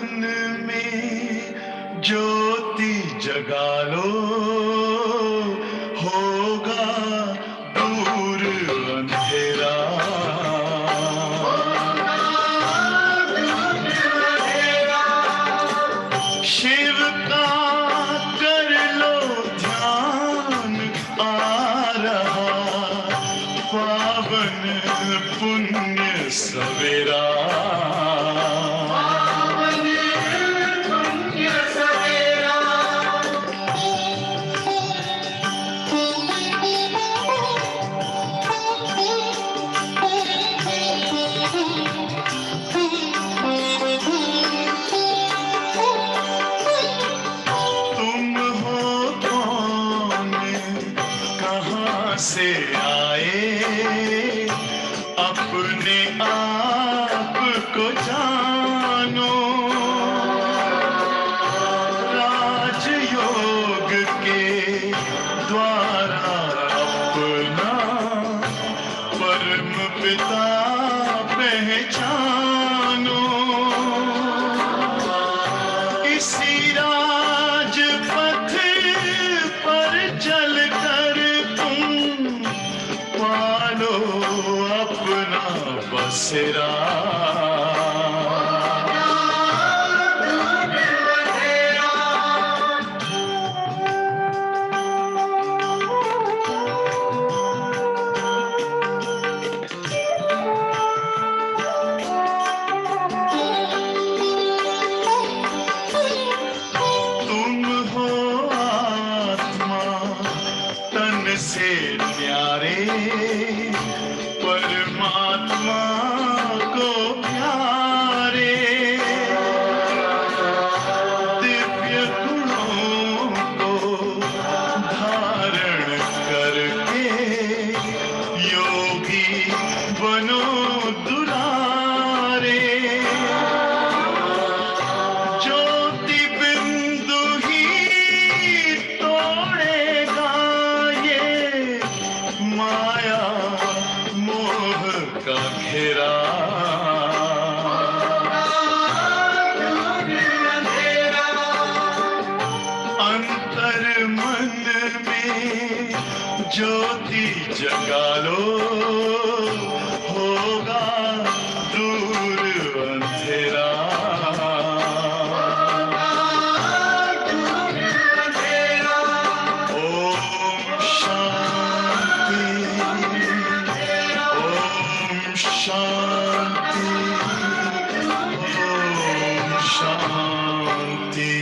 मन में ज्योति जगा लो, होगा दूर अंधेरा। शिव का कर लो ध्यान, आ रहा पावन पुण्य सवेरा। तुम हो कौन, कहाँ से आए, अपने आप को जानो। राजयोग के द्वारा अपना परम पिता पहचानो। इसी राजपथ पर चलकर तुम पालो अपना बसेरा। तुम हो आत्मा तन से न्यारे, परमात्मा को प्यारे। दिव्य गुणों को धारण करके योगी बनो दुलारे। ज्योति बिंदु ही तोड़ेगा ये माया मोह का घेरा। अंतर मन में ज्योति जगा लो, होगा दूर अंधेरा। ओम शांति, ओम शांति, ओम शांति।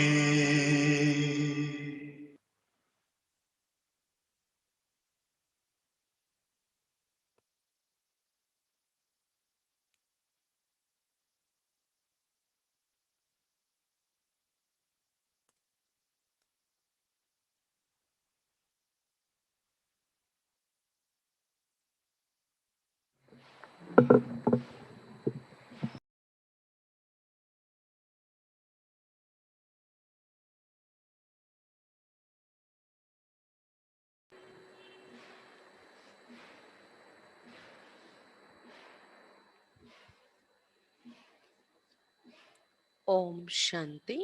ఓం శాంతి.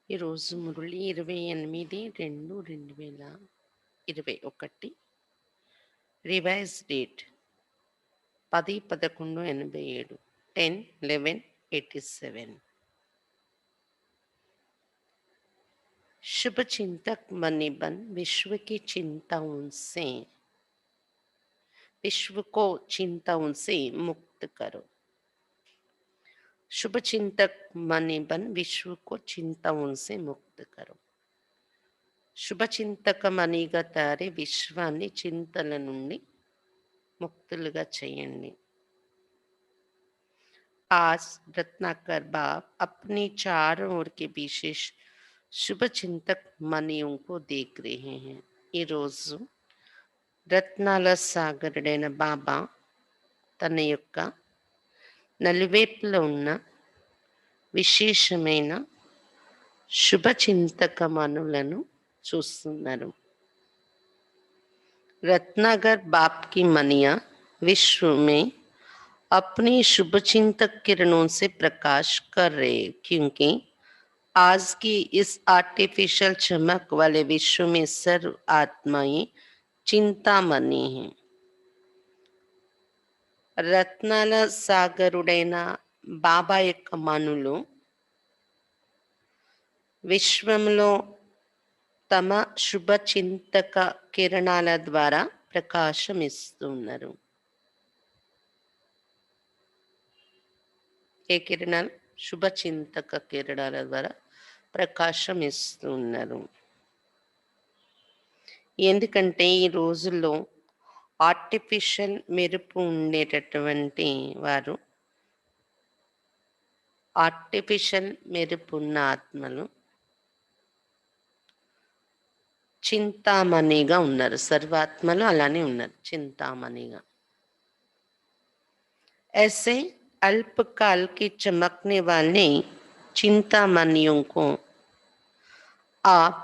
ఈరోజు మురళి 28/2/2021. Revise date 10/11/87, 10/11/87. शुभ चिंतक बने बन विश्व की चिंताओं से, विश्व को चिंताओं से मुक्त करो। शुभ चिंतक बने बन विश्व को चिंताओं से मुक्त करो. శుభ చింతకమణిగా తారే విశ్వాన్ని చింతల నుండి ముక్తులుగా చేయండి. आज रत्नाकर बाप अपने चारों ओर के विशेष शुभ चिंतक मनियों को देख रहे हैं. ఈ రోజు రత్నాల సాగరుడైన బాబా తన యొక్క నలువైపులో ఉన్న విశేషమైన శుభ చింతకమనులను చూస్తున్నారు. रत्नागर बाप की मनिया विश्व में अपनी शुभचिंतक किरणों से प्रकाश कर रहे हैं, क्योंकि आज की इस आर्टिफिशियल चमक वाले विश्व में सर्व आत्माएं चिंतामणि हैं. రత్నాల సాగరుడైన బాబా యొక్క మనులు విశ్వంలో తమ శుభ చింతక కిరణాల ద్వారా ప్రకాశం ఇస్తున్నారు. ఏ కిరణాలు? శుభ చింతక కిరణాల ద్వారా ప్రకాశం ఇస్తున్నారు. ఎందుకంటే ఈ రోజుల్లో ఆర్టిఫిషియల్ మెరుపు ఉండేటటువంటి వారు, ఆర్టిఫిషియల్ మెరుపు ఉన్న ఆత్మలు చింతామణిగా ఉన్నారు. సర్వాత్మలు అలానే ఉన్నారు, చింతామణిగా. ऐसे अल्पकाल की चमकने वाले चिंतामणियों को आप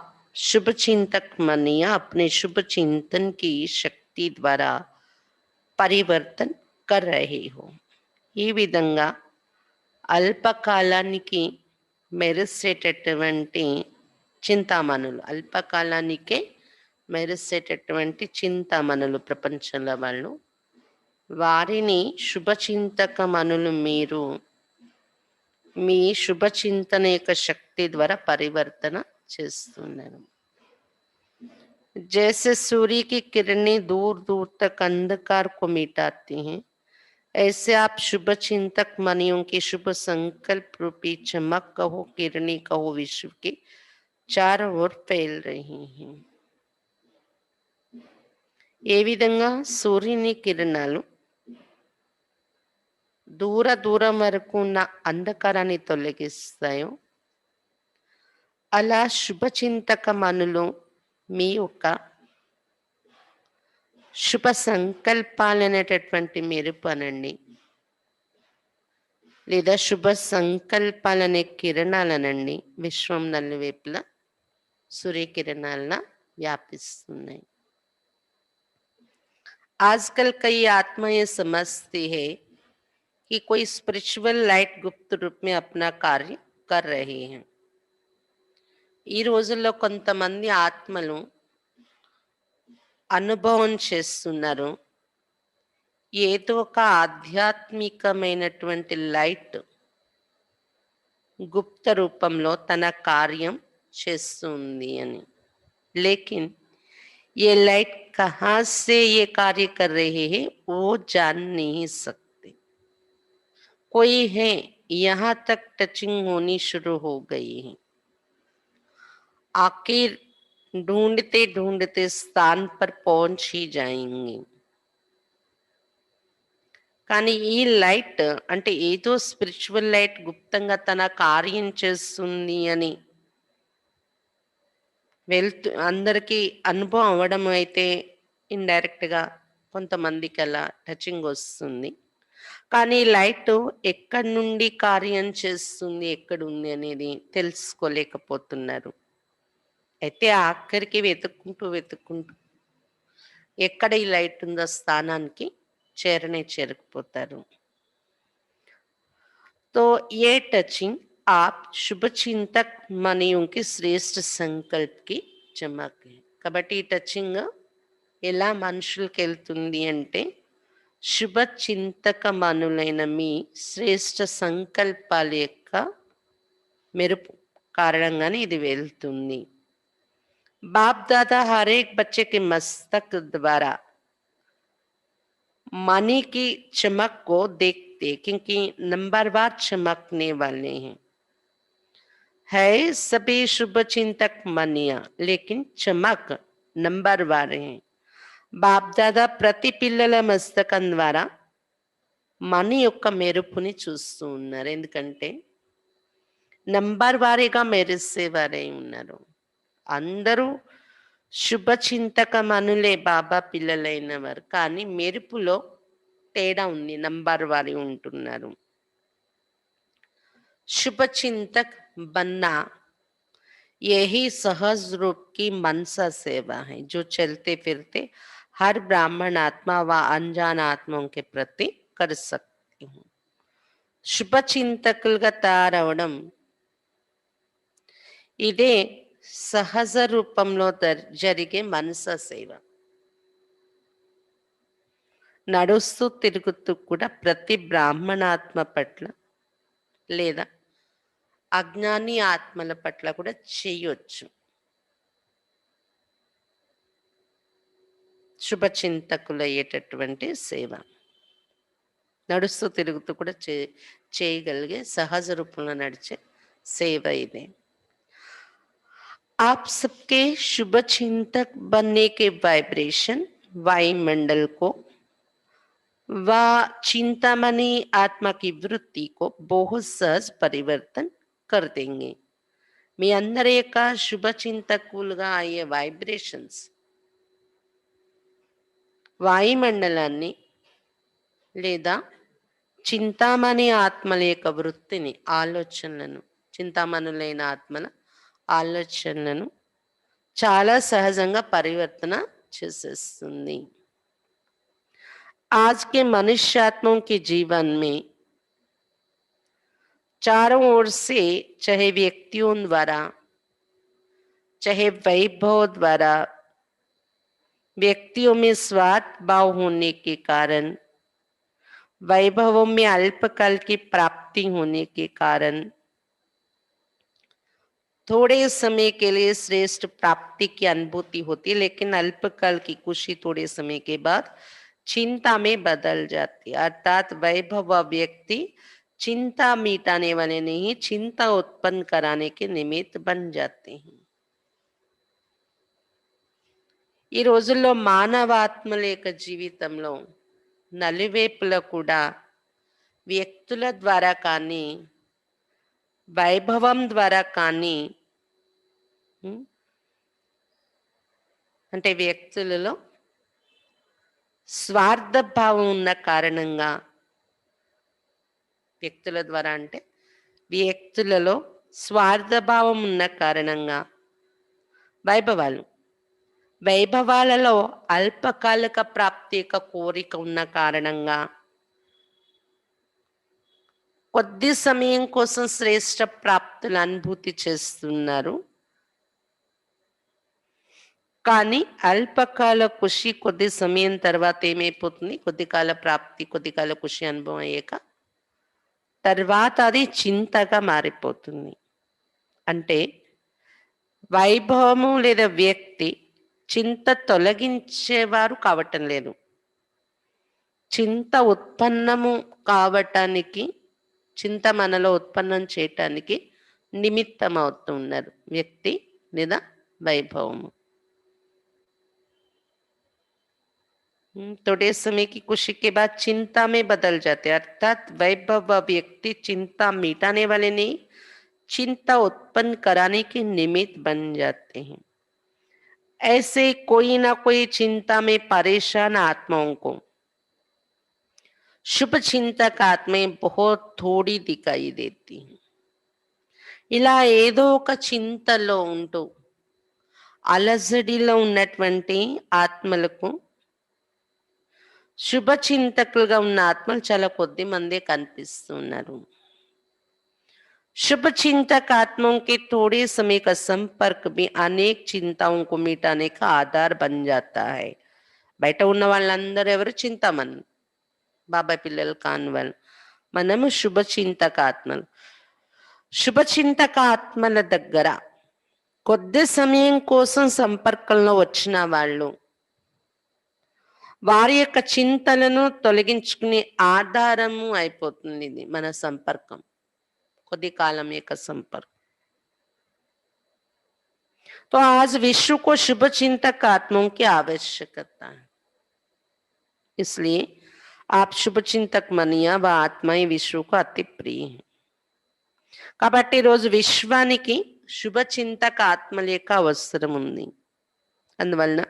शुभ चिंतक मनिया अपने शुभ चिंतन की शक्ति द्वारा పరివర్తన్ కర్ రహే హో. ఈ విధంగా అల్పకాలానికి మెరిసేటటువంటి చింతామణులు, అల్పకాలానికే మెరిసేటటువంటి చింతామణులు ప్రపంచంలో వాళ్ళు, వారిని శుభచింతకమనులు మీరు మీ శుభచింతన యొక్క శక్తి ద్వారా పరివర్తన చేస్తున్నారు. जैसे सूर्य की किरणें दूर दूर तक अंधकार को मिटाती हैं, ऐसे आप शुभ चिंतक मनियों की शुभ संकल्प रूपी चमक कहो, किरणें कहो, विश्व के चारों ओर फैल रही हैं. ఏ విధంగా సూర్యుని కిరణాలు దూరం వరకు ఉన్న అంధకారాన్ని తొలగిస్తాయో, అలా శుభచింతక మనులు మీ యొక్క శుభ సంకల్పాలనేటటువంటి మెరుపు అనండి, లేదా శుభ సంకల్పాలనే కిరణాలనండి, విశ్వం నలువైపులా సూర్యకిరణాలన వ్యాపిస్తున్నాయి. आजकल कई आत्माएं समझती है कि कोई स्पिरिचुअल लाइट गुप्त रूप में अपना कार्य कर रहे हैं. ఈ రోజుల్లో కొంతమంది ఆత్మలు అనుభవం చేస్తున్నారు, ఏదో ఒక ఆధ్యాత్మికమైనటువంటి లైట్ గుప్త రూపంలో తన కార్యం చేస్తుంది అని. लेकिन ये लाइट कहाँ से ये कार्य कर रहे हैं वो जान नहीं सकते. कोई है, यहाँ तक टचिंग होनी शुरू हो गई है. आखिर ढूंढते ढूंढते स्थान पर पहुंच ही जाएंगे. కానీ ఈ లైట్ అంటే ఏదో స్పిరిచువల్ లైట్ గుప్తంగా తన కార్యం చేస్తుంది అని అందరికీ అనుభవం అవ్వడం అయితే ఇండైరెక్ట్గా కొంతమందికి అలా టచింగ్ వస్తుంది. కానీ లైట్ ఎక్కడి నుండి కార్యం చేస్తుంది, ఎక్కడుంది అనేది తెలుసుకోలేకపోతున్నారు. అయితే ఆఖరికి వెతుక్కుంటూ ఎక్కడ ఈ లైట్ ఉందో స్థానానికి చేరకపోతారు. तो ये टचिंग आप शुभ चिंतक मनियों की శ్రేష్ఠ సంకల్ప్ కి చమక్. కాబట్టి ఈ టచింగ్ ఎలా మనుషులకి వెళ్తుంది అంటే, శుభ చింతక మనులైన మీ శ్రేష్ఠ సంకల్పాల యొక్క మెరుపు కారణంగానే ఇది వెళ్తుంది. బాప్ దాదా हर एक बच्चे के मस्तक द्वारा मनी की चमक को देखते, क्योंकि नंबरवार चमकने वाले हैं. है सभी शुभ चिंतक मनिया, लेकिन चमक नंबरवार है. बाप दादा ప్రతి పిల్లల మస్తకం ద్వారా మనీ యొక్క మెరుపుని చూస్తూ ఉన్నారు. ఎందుకంటే నంబర్ వారీగా మెరిసేవారే ఉన్నారు. అందరూ శుభచింతక మనులే బాబా పిల్లలైన వారు, కానీ మెరుపులో తేడా ఉంది, నంబర్ వారి ఉంటున్నారు. शुभचिंतक बनना यही सहज रूप की मनसा सेवा है, जो चलते फिरते हर ब्राह्मण आत्मा व अनजान आत्माओं के प्रति कर सकते. करती हूँ. శుభచింతకులుగా తయారవడం ఇదే సహజ రూపంలో జరిగే మనస సేవ. నడుస్తూ తిరుగుతూ కూడా ప్రతి బ్రాహ్మణాత్మ పట్ల లేదా అజ్ఞాని ఆత్మల పట్ల కూడా చేయొచ్చు. శుభచింతకులయ్యేటటువంటి సేవ నడుస్తూ తిరుగుతూ కూడా చేయగలిగే సహజ రూపంలో నడిచే సేవ ఇది. आप सबके शुभ चिंतक बनने के वाइब्रेशन वायुमंडल को व चिंतामणि आत्मा की वृत्ति को बहुत सहज परिवर्तन कर देंगे. మీ అందరి యొక్క శుభచింతకులుగా అయ్యే వైబ్రేషన్స్ వాయుమండలాన్ని లేదా చింతామణి ఆత్మల యొక్క వృత్తిని ఆలోచనలను చింతామణులైన ఆత్మల ఆలోచనలను చాలా సహజంగా పరివర్తన చేసేస్తుంది. आज के मनुष्यात्माओं के जीवन में चारों ओर से चाहे व्यक्तियों द्वारा चाहे वैभव द्वारा व्यक्तियों में स्वार्थ भाव होने के कारण वैभवों में अल्पकाल की प्राप्ति होने के कारण थोड़े समय के लिए श्रेष्ठ प्राप्ति की अनुभूति होती है, लेकिन अल्पकाल की खुशी थोड़े समय के बाद चिंता में बदल जाती है. अर्थात वैभव व्यक्ति चिंता मिटाने वाले नहीं, चिंता उत्पन्न कराने के निमित्त बन जाते हैं. ఈ రోజుల్లో మానవాత్మల యొక్క జీవితంలో నలువైపులా కూడా వ్యక్తుల ద్వారా కానీ వైభవం ద్వారా కానీ అంటే వ్యక్తులలో స్వార్థ భావం ఉన్న కారణంగా వ్యక్తుల ద్వారా అంటే వ్యక్తులలో స్వార్థ భావం ఉన్న కారణంగా వైభవాలలో అల్పకాలిక ప్రాప్తి యొక్క కోరిక ఉన్న కారణంగా కొద్ది సమయం కోసం శ్రేష్ట ప్రాప్తుల అనుభూతి చేస్తున్నారు. కానీ అల్పకాల ఖుషి కొద్ది సమయం తర్వాత ఏమైపోతుంది, కొద్ది కాల ప్రాప్తి కొద్ది కాల ఖుషి అనుభవం అయ్యాక తర్వాత అది చింతగా మారిపోతుంది. అంటే వైభవము లేదా వ్యక్తి చింత తొలగించేవారు కావటం లేదు, చింత ఉత్పన్నము కావటానికి చింత మనలో ఉత్పన్నం చేయటానికి నిమిత్తం అవుతున్నారు వ్యక్తి లేదా వైభవము. थोड़े समय की खुशी के बाद चिंता में बदल जाते हैं. अर्थात वैभव व्यक्ति चिंता मिटाने वाले नहीं, चिंता उत्पन्न कराने के निमित्त बन जाते हैं. ऐसे कोई ना कोई चिंता में परेशान आत्माओं को शुभ चिंतक आत्माएं बहुत थोड़ी दिखाई देती हैं. ఇలా ఏదో ఒక చింతలో ఉంటూ అలజడిలో ఉన్నటువంటి ఆత్మలకు శుభచింతకులుగా ఉన్న ఆత్మలు చాలా కొద్ది మందే కనిపిస్తున్నారు. शुभ चिंतक आत्माओं के थोड़े समय का संपर्क भी अनेक चिंताओं को मिटाने का आधार बन जाता है. బయట ఉన్న వాళ్ళందరూ ఎవరు చింతామణి బాబాయ్ పిల్లలు కాని వాళ్ళు. మనము శుభచింతక ఆత్మలు. శుభచింతక ఆత్మల దగ్గర కొద్ది సమయం కోసం సంపర్కంలో వచ్చిన వాళ్ళు వారి యొక్క చింతలను తొలగించుకునే ఆధారము అయిపోతుంది ఇది మన సంపర్కం, కొద్ది కాలం యొక్క సంపర్కం. तो आज विश्व को शुभ चिंतक आत्माओं की आवश्यकता है, इसलिए आप शुभ चिंतक मनिया व आत्माएं विश्व को अति प्रिय है. కాబట్టి రోజు విశ్వానికి శుభ చింతక ఆత్మల యొక్క అవసరం ఉంది. అందువలన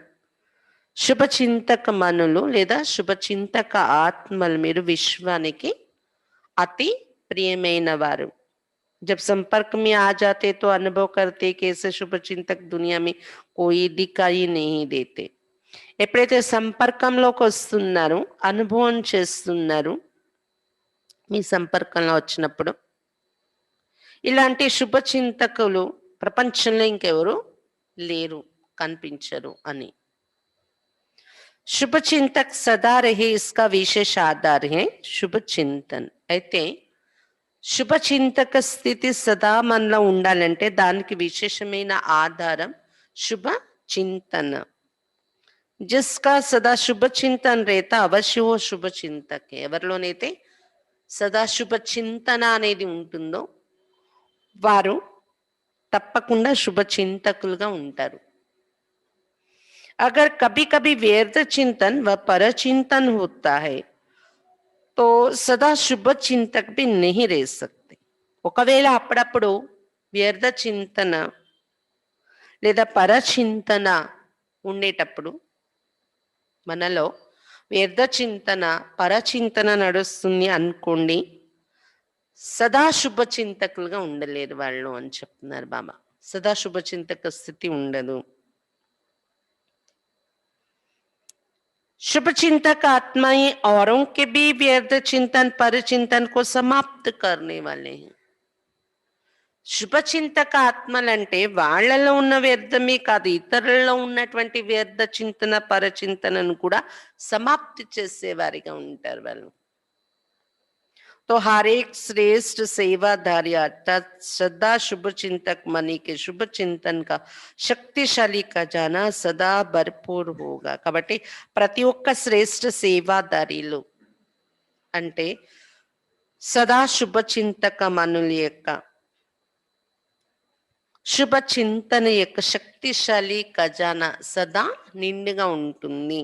शुभ चिंतक मनुలు లేదా शुभ चिंतक ఆత్మలు మీరు విశ్వానికి అతి ప్రియమైన వారు. जब संपर्क में आ जाते तो अनुभव करते कि ऐसे शुभ चिंतक दुनिया में कोई दिखाई नहीं देते. ఎప్పుడైతే సంపర్కంలోకి వస్తున్నారు అనుభవం చేస్తున్నారు మీ సంపర్కంలో వచ్చినప్పుడు ఇలాంటి శుభ చింతకులు ప్రపంచంలో ఇంకెవరు లేరు, కనిపించరు అని. शुभ चिंतक सदा रहे इसका विशेष आधार है शुभ చింతన్. అయితే శుభ చింతక స్థితి సదా మనలో ఉండాలంటే దానికి విశేషమైన ఆధారం శుభ చింతన. जिसका सदा शुभ चिंतन रहता अवश्य वो शुभ चिंतक है. ఎవరిలోనైతే సదా శుభ చింతన అనేది ఉంటుందో వారు తప్పకుండా శుభ చింతకులుగా ఉంటారు. अगर कभी कभी व्यर्थ चिंतन व पर चिंतन होता है तो सदा शुभ चिंतक भी नहीं रह सकते. ఒకవేళ అప్పుడప్పుడు వ్యర్థ చింతన లేదా పరచింతన ఉండేటప్పుడు, మనలో వ్యర్థ చింతన పరచింతన నడుస్తుంది అనుకోండి, సదా శుభ చింతకులుగా ఉండలేరు వాళ్ళు అని చెప్తున్నారు బాబా. సదా శుభ చింతక స్థితి ఉండదు. शुभ चिंतक आत्माएं औरों के भी व्यर्थ चिंतन पर चिंतन को समाप्त करने वाले हैं. శుభ చింతక ఆత్మలంటే వాళ్ళలో ఉన్న వ్యర్థమే కాదు, ఇతరులలో ఉన్నటువంటి వ్యర్థ చింతన పరచింతనను కూడా సమాప్తి చేసేవారిగా ఉంటారు వాళ్ళు. तो हर एक श्रेष्ठ सेवाधारी अर्थात सदा शुभ चिंतक मनी के शुभ चिंतन का शक्तिशाली खजाना सदा भरपूर होगा. కాబట్టి ప్రతి ఒక్క శ్రేష్ఠ సేవాదారీలు అంటే సదా శుభ చింతక మనుల యొక్క శుభ చింతన యొక్క శక్తిశాలి ఖజానా సదా నిండుగా ఉంటుంది.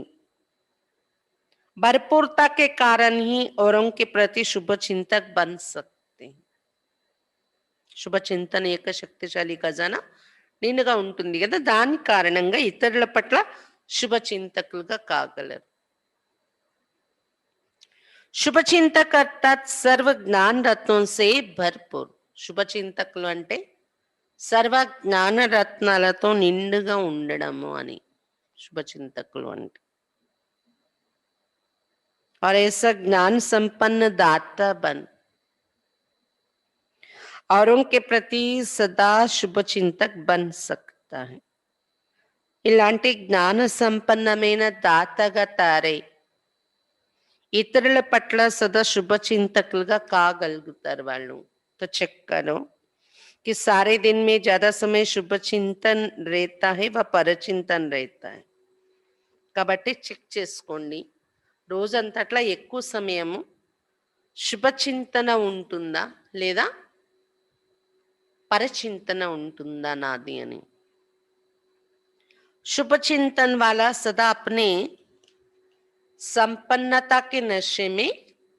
भरपूरता के कारण ही औरों के प्रति शुभ चिंतक बन सकते हैं. శుభ చింతన యొక్క శక్తిశాలి ఖజానా నిండుగా ఉంటుంది కదా, దాని కారణంగా ఇతరుల పట్ల శుభ చింతకులుగా కాగలరు. శుభ చింతక అర్థాత్ సర్వ జ్ఞాన రత్నం సే భర్పూర్. శుభ చింతకులు అంటే సర్వ జ్ఞాన రత్నాలతో నిండుగా ఉండడము అని శుభ చింతకులు అంటే. और ऐसा ज्ञान संपन्न दाता बन औरों के प्रति सदा शुभ चिंतक बन सकता है. ఇలాంటి జ్ఞాన సంపన్నమైన దాతగా తారై ఇతరుల పట్ల సదా శుభ చింతకులుగా కాగలుగుతారు వాళ్ళు. तो चेक करो कि सारे दिन में ज्यादा समय शुभ चिंतन रहता है व पर चिंतन रहता है. కాబట్టి చెక్ చేసుకోండి, రోజంతట్లా ఎక్కువ సమయము శుభచింతన ఉంటుందా లేదా పరచింతన ఉంటుందా నాది అని. शुभ चिंतन वाला सदा अपने संपन्नता के नशे में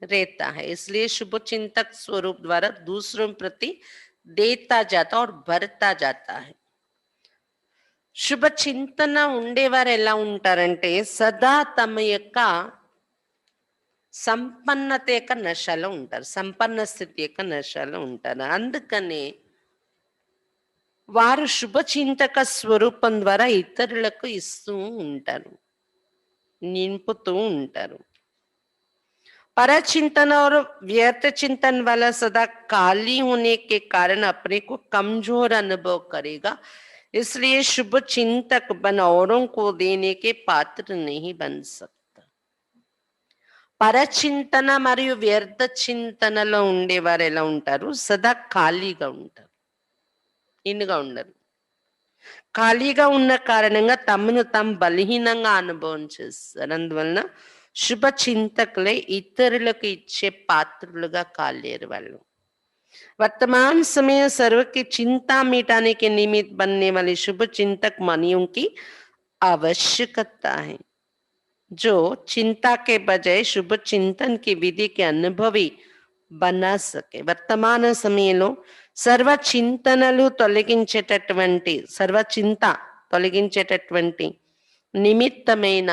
रहता है, इसलिए शुभ चिंतक स्वरूप द्वारा दूसरों प्रति देता जाता और भरता जाता है. శుభ చింతన ఉండేవారు ఎలా ఉంటారంటే సదా తమ యొక్క సంపన్నత యొక్క నశలో ఉంటారు, సంపన్న స్థితి యొక్క నశలో ఉంటారు. అందుకనే వారు శుభ చింతక స్వరూపం ద్వారా ఇతరులకు ఇస్తూ ఉంటారు, నింపుతూ ఉంటారు. परचिंतन और व्यर्थ चिंतन वाला सदा खाली होने के कारण अपने को कमजोर अनुभव करेगा, इसलिए शुभ चिंतक बन औरों को देने के पात्र नहीं बन सकता. పరచింతన మరియు వ్యర్థ చింతనలో ఉండేవారు ఎలా ఉంటారు, సదా ఖాళీగా ఉంటారు, నిండుగా ఉండరు. ఖాళీగా ఉన్న కారణంగా తమను తాము బలహీనంగా అనుభవం చేస్తారు. అందువలన శుభ చింతకులే ఇతరులకు ఇచ్చే పాత్రులుగా కాలేరు వాళ్ళు. वर्तमान समय सर्व की चिंता मिटाने के निमित्त बनने वाले शुभ चिंतक मनियों की आवश्यकता है, जो चिंता के बजाय शुभ चिंतन की विधि के अनुभवी बना सके. వర్తమాన సమయంలో సర్వ చింతనలు తొలగించేటటువంటి సర్వ చింత తొలగించేటటువంటి నిమిత్తమైన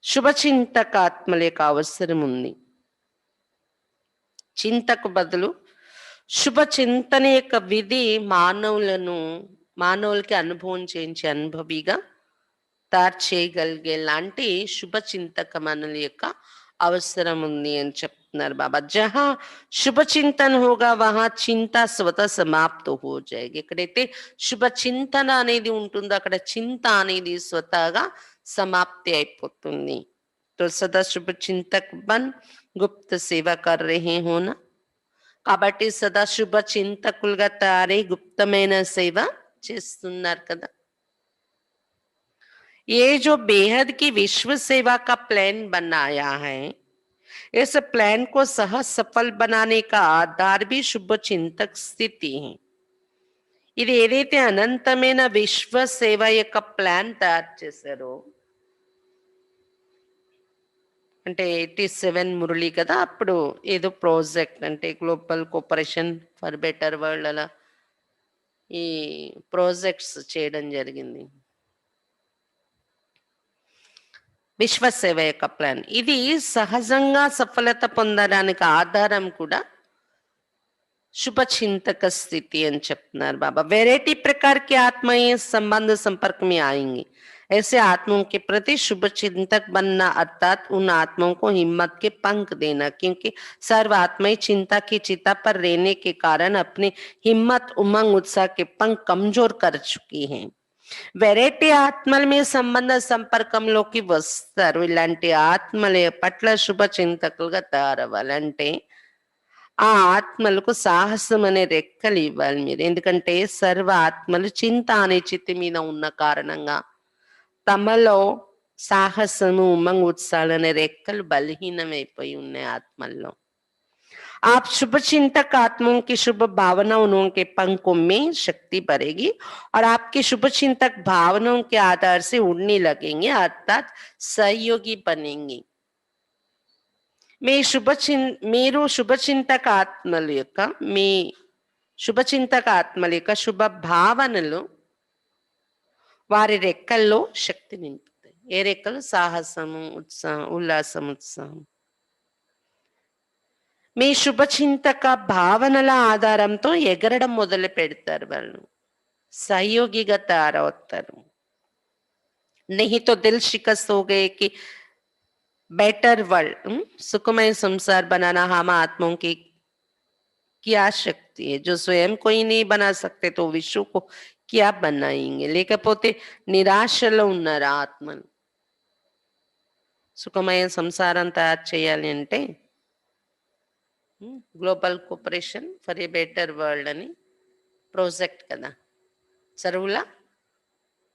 శుభచింతక ఆత్మల యొక్క అవసరం ఉంది. చింతకు బదులు శుభ చింతన యొక్క విధి మానవులకి అనుభవం చేయించే అనుభవిగా తయారు చేయగలిగే లాంటి శుభ చింతక మనుల యొక్క అవసరం ఉంది అని చెప్తారు. చెప్తున్నారు బాబా. జహా శుభ చింతన హోగా వహా చింత స్వతः సమాప్త హో జాయేగి. ఎక్కడైతే శుభ చింతన అనేది ఉంటుందో అక్కడ చింత అనేది స్వతహాగా సమాప్తి అయిపోతుంది. तो सदा शुभ चिंतक बन गुप्त सेवा कर रहे हो ना. కాబట్టి సదా శుభ చింతకులుగా తయారై గుప్తమైన సేవ చేస్తున్నారు కదా. ये जो बेहद की विश्व सेवा का प्लान बनाया है, इस प्लान को सहज सफल बनाने का आधार भी शुभ चिंतक స్థితి है. ఇది ఏదైతే అనంతమైన విశ్వ సేవ యొక్క ప్లాన్ తయారు చేశారో, అంటే 87 మురళి కదా, అప్పుడు ఏదో ప్రాజెక్ట్ అంటే global cooperation for better world అలా ఈ ప్రాజెక్ట్స్ చేయడం జరిగింది. విశ్వసేవ యొక్క ప్లాన్ ఇది సహజంగా సఫలత పొందడానికి ఆధారం కూడా शुभ चिंतक स्थिति అని చెప్తున్నారు బాబా. वैरायटी प्रकार की आत्माएं संबंध संपर्क में आएंगी. ऐसे आत्माओं के प्रति शुभ चिंतक बनना अर्थात उन आत्माओं को हिम्मत के पंख देना, क्योंकि सर्व आत्माएं चिंता की चिता पर रहने के कारण अपने हिम्मत उमंग उत्साह के पंख कमजोर कर चुकी हैं. వెరైటీ ఆత్మల మీద సంబంధ సంపర్కంలోకి వస్తారు. ఇలాంటి ఆత్మల పట్ల శుభ చింతకులుగా తయారవ్వాలంటే ఆ ఆత్మలకు సాహసం అనే రెక్కలు ఇవ్వాలి మీరు. ఎందుకంటే సర్వ ఆత్మలు చింత అనే చిత్తి మీద ఉన్న కారణంగా తమలో సాహసము ఉమంగ్ ఉత్సాహాలు అనే రెక్కలు బలహీనమైపోయి ఉన్నాయి ఆత్మల్లో. आप शुभ चिंतक आत्माओं की शुभ भावनाओं के पंखों में शक्ति बढ़ेगी और आपके शुभ चिंतक भावनाओं के आधार से उड़ने लगेंगे, अर्थात सहयोगी बनेंगे. మీరు శుభచింతక ఆత్మల యొక్క మీ శుభచింతక ఆత్మల యొక్క శుభ భావనలు వారి రెక్కల్లో శక్తి నింపుతాయి. ఏ రెక్కలు? సాహసము, ఉత్సాహం, ఉల్లాసం, ఉత్సాహం. మీ శుభచింతక భావనల ఆధారంతో ఎగరడం మొదలు పెడతారు. వాళ్ళు సహయోగిగా తయారవుతారు. नहीं तो दिल शिकस्त हो गए कि बेटर वर्ल्ड, सुखमय संसार बनाना हम आत्माओं की क्या शक्ति है, जो स्वयं को ही नहीं बना सकते तो विश्व को क्या बनाएंगे. లేకపోతే నిరాశలో ఉన్నారు ఆత్మలు. సుఖమయ సంసారం తయారు చేయాలి అంటే global cooperation for a better world అని ప్రాజెక్ట్ కదా, సర్వుల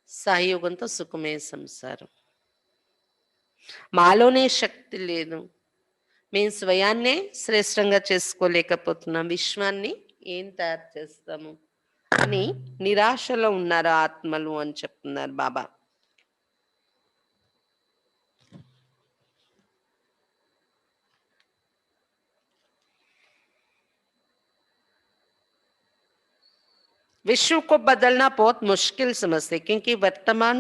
సహయోగంతో సుఖమయ సంసారం. మాలోనే శక్తి లేదు, మేము స్వయాన్నే శ్రేష్టంగా చేసుకోలేకపోతున్నాం, విశ్వాన్ని ఏం తయారు చేస్తాము అని నిరాశలో ఉన్నారు ఆత్మలు అని చెప్తున్నారు బాబా. विश्व को बदलना बहुत मुश्किल समझते, क्योंकि वर्तमान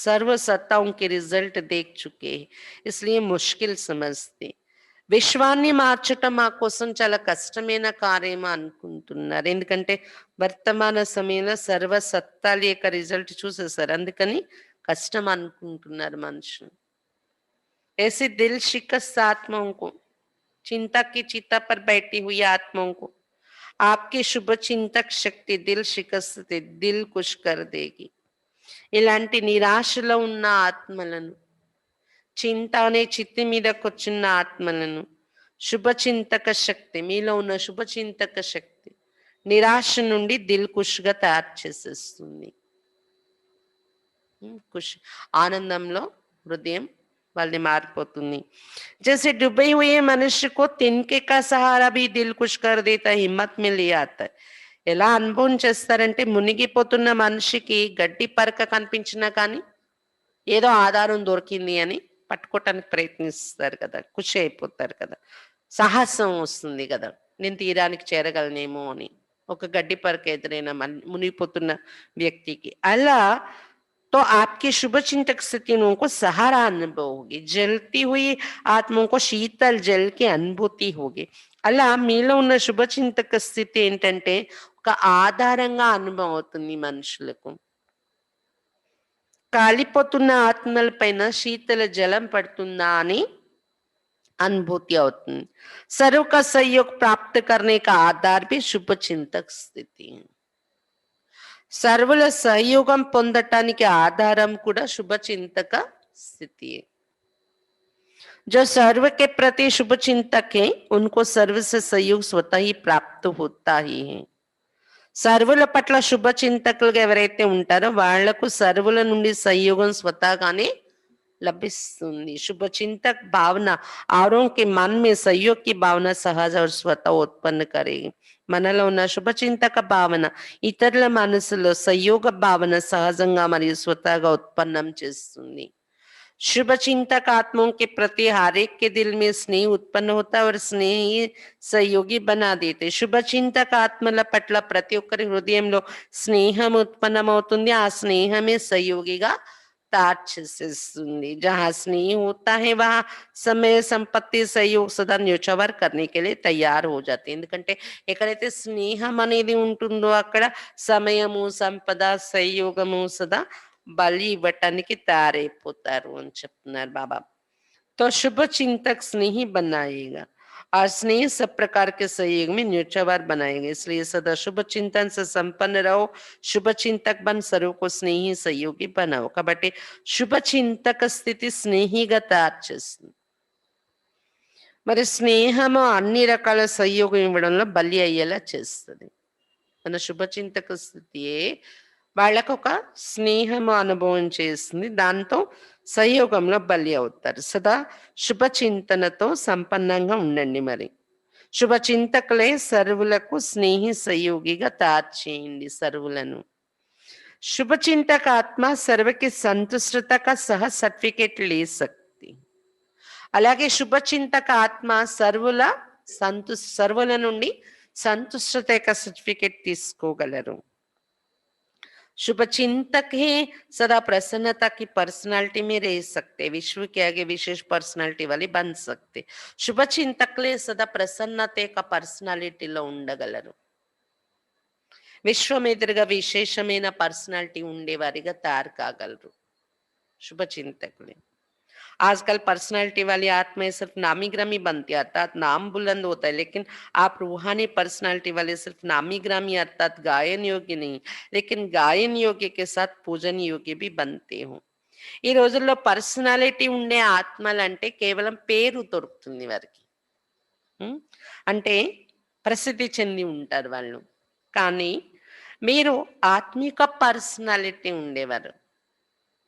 सर्व सत्ताओं के रिजल्ट देख चुके हैं, इसलिए मुश्किल समझते. విశ్వాన్ని మార్చటం మా కోసం చాలా కష్టమైన కార్యం అనుకుంటున్నారు. ఎందుకంటే వర్తమాన సమయంలో సర్వ సత్తాల యొక్క రిజల్ట్ చూసేసారు, అందుకని కష్టం అనుకుంటున్నారు మనుషులు. ऐसे दिल शिकस्त आत्माओं को, चिंता की चिता पर बैठी हुई आत्माओं को आपकी शुभ चिंतक शक्ति दिल शिकस्त दिल खुश कर देगी. ఇలాంటి నిరాశలో ఉన్న ఆత్మలను, చింత అనే చిత్తి మీద కూర్చున్న ఆత్మలను శుభచింతక శక్తి, మీలో ఉన్న శుభచింతక శక్తి నిరాశ నుండి దిల్ ఖుష్గా తయారు చేసేస్తుంది. ఖుష్ ఆనందంలో హృదయం వాళ్ళని మారిపోతుంది. जैसे डूबे हुए मनुष्य को तिनके का सहारा भी दिल खुश कर देता, हिम्मत में ले आता है. ఎలా అనుభవం చేస్తారంటే మునిగిపోతున్న మనిషికి గడ్డి పరక కనిపించినా కానీ ఏదో ఆధారం దొరికింది అని పట్టుకోవటానికి ప్రయత్నిస్తారు కదా, ఖుషి అయిపోతారు కదా, సాహసం వస్తుంది కదా, నేను తీరానికి చేరగలనేమో అని ఒక గడ్డి పరక ఎదురైన మునిగిపోతున్న వ్యక్తికి. అలా तो आपकी शुभ चिंतक स्थितियों को सहारा अनुभव होगी, जलती हुई आत्माओं को शीतल जल की अनुभूति होगी. అలా మీలో ఉన్న శుభచింతక స్థితి ఏంటంటే ఒక ఆధారంగా అనుభవం అవుతుంది మనుషులకు. కాలిపోతున్న ఆత్మల పైన శీతల జలం పడుతుందా అని अनुभूतियां होती हैं। सर्व का सहयोग प्राप्त करने का आधार भी शुभ चिंतक స్థితి. సర్వుల సహయోగం పొందటానికి ఆధారం కూడా శుభచింతక స్థితి. जो सर्व के प्रति शुभ चिंतक है उनको सर्व से सहयोग स्वतः ही प्राप्त होता ही है. సర్వుల పట్ల శుభ చింతకులుగా ఎవరైతే ఉంటారో వాళ్లకు సర్వుల నుండి సహయోగం స్వతహాగానే लभिस्तुंदी. शुभ चिंतक भावना औरों के मन में सहयोग की भावना सहज और स्वतः उत्पन्न करेगी. మనలో ఉన్న శుభచింతక భావన ఇతరుల మనసులో సహయోగ భావన సహజంగా మరియు స్వతహాగా ఉత్పన్నం చేస్తుంది. शुभ चिंतक आत्माओं के प्रति हर एक के दिल में स्नेह उत्पन्न होता है और स्नेह ही सहयोगी बना देते. शुभ चिंतक ఆత్మల పట్ల ప్రతి ఒక్కరి హృదయంలో స్నేహం ఉత్పన్నమవుతుంది. ఆ స్నేహమే సహయోగిగా तार्चिస్తుంది. जहाँ स्नेह होता है वहाँ समय సంపత్తి सहयोग సదా న్యూచవర్ करने के लिए तैयार हो जाते हैं. ఎందుకంటే ఎక్కడైతే స్నేహం అనేది ఉంటుందో అక్కడ సమయము సంపద సహయోగము సదా బలి ఇవ్వటానికి తయారైపోతారు అని చెప్తున్నారు బాబా. तो शुभ चिंतक स्नेही बनाएगा और स्नेह सब प्रकार के सहयोग में न्यूचवार बनाएगा. इसलिए सदा शुभ चिंतन से संपन्न रहो. शुभ चिंतक बन सर्व को स्नेही सहयोगी बनाओ. కాబట్టి శుభ చింతక స్థితి స్నేహిగా తయారు చేస్తుంది. మరి స్నేహము అన్ని రకాల సహయోగం ఇవ్వడంలో బలి అయ్యేలా చేస్తుంది. మన శుభ చింతక స్థితియే వాళ్ళకు ఒక స్నేహము అనుభవం చేస్తుంది. దాంతో సహయోగంలో బలి అవుతారు. సదా శుభ చింతనతో సంపన్నంగా ఉండండి. మరి శుభ చింతకులే సర్వులకు స్నేహి సహయోగిగా తయారు చేయండి సర్వులను. शुभ चिंतक आत्मा सर्व की संतुष्टता का सह सर्टिफिकेट ले सकती. అలాగే శుభ చింతక ఆత్మ సర్వుల నుండి సంతుష్టత యొక్క సర్టిఫికేట్ తీసుకోగలరు. शुभ चिंतक ही सदा प्रसन्नता की पर्सनालिटी में रह सकते. विश्व के आगे विशेष पर्सनालिटी वाले बन सकते. शुभ चिंतकले सदा प्रसन्नते का पर्सनालिटीలో ఉండగలరు. విశ్వం ఎదురుగా విశేషమైన పర్సనాలిటీ ఉండేవారిగా తయారు కాగలరు शुभ चिंतकले. आजकल पर्सनालिटी वाली आत्माएं सिर्फ नामी ग्रामी बनती है, अर्थात नाम बुलंद होता है, लेकिन आप रूहानी पर्सनालिटी वाले सिर्फ नामी ग्रामी अर्थात गायन योग्य नहीं, लेकिन गायन योग्य के साथ पूजन योग्य भी बनते हो. ఈ రోజుల్లో పర్సనాలిటీ ఉండే ఆత్మలు అంటే కేవలం పేరు దొరుకుతుంది వారికి. అంటే ప్రసిద్ధి చెంది ఉంటారు వాళ్ళు. కానీ మీరు ఆత్మిక పర్సనాలిటీ ఉండేవారు.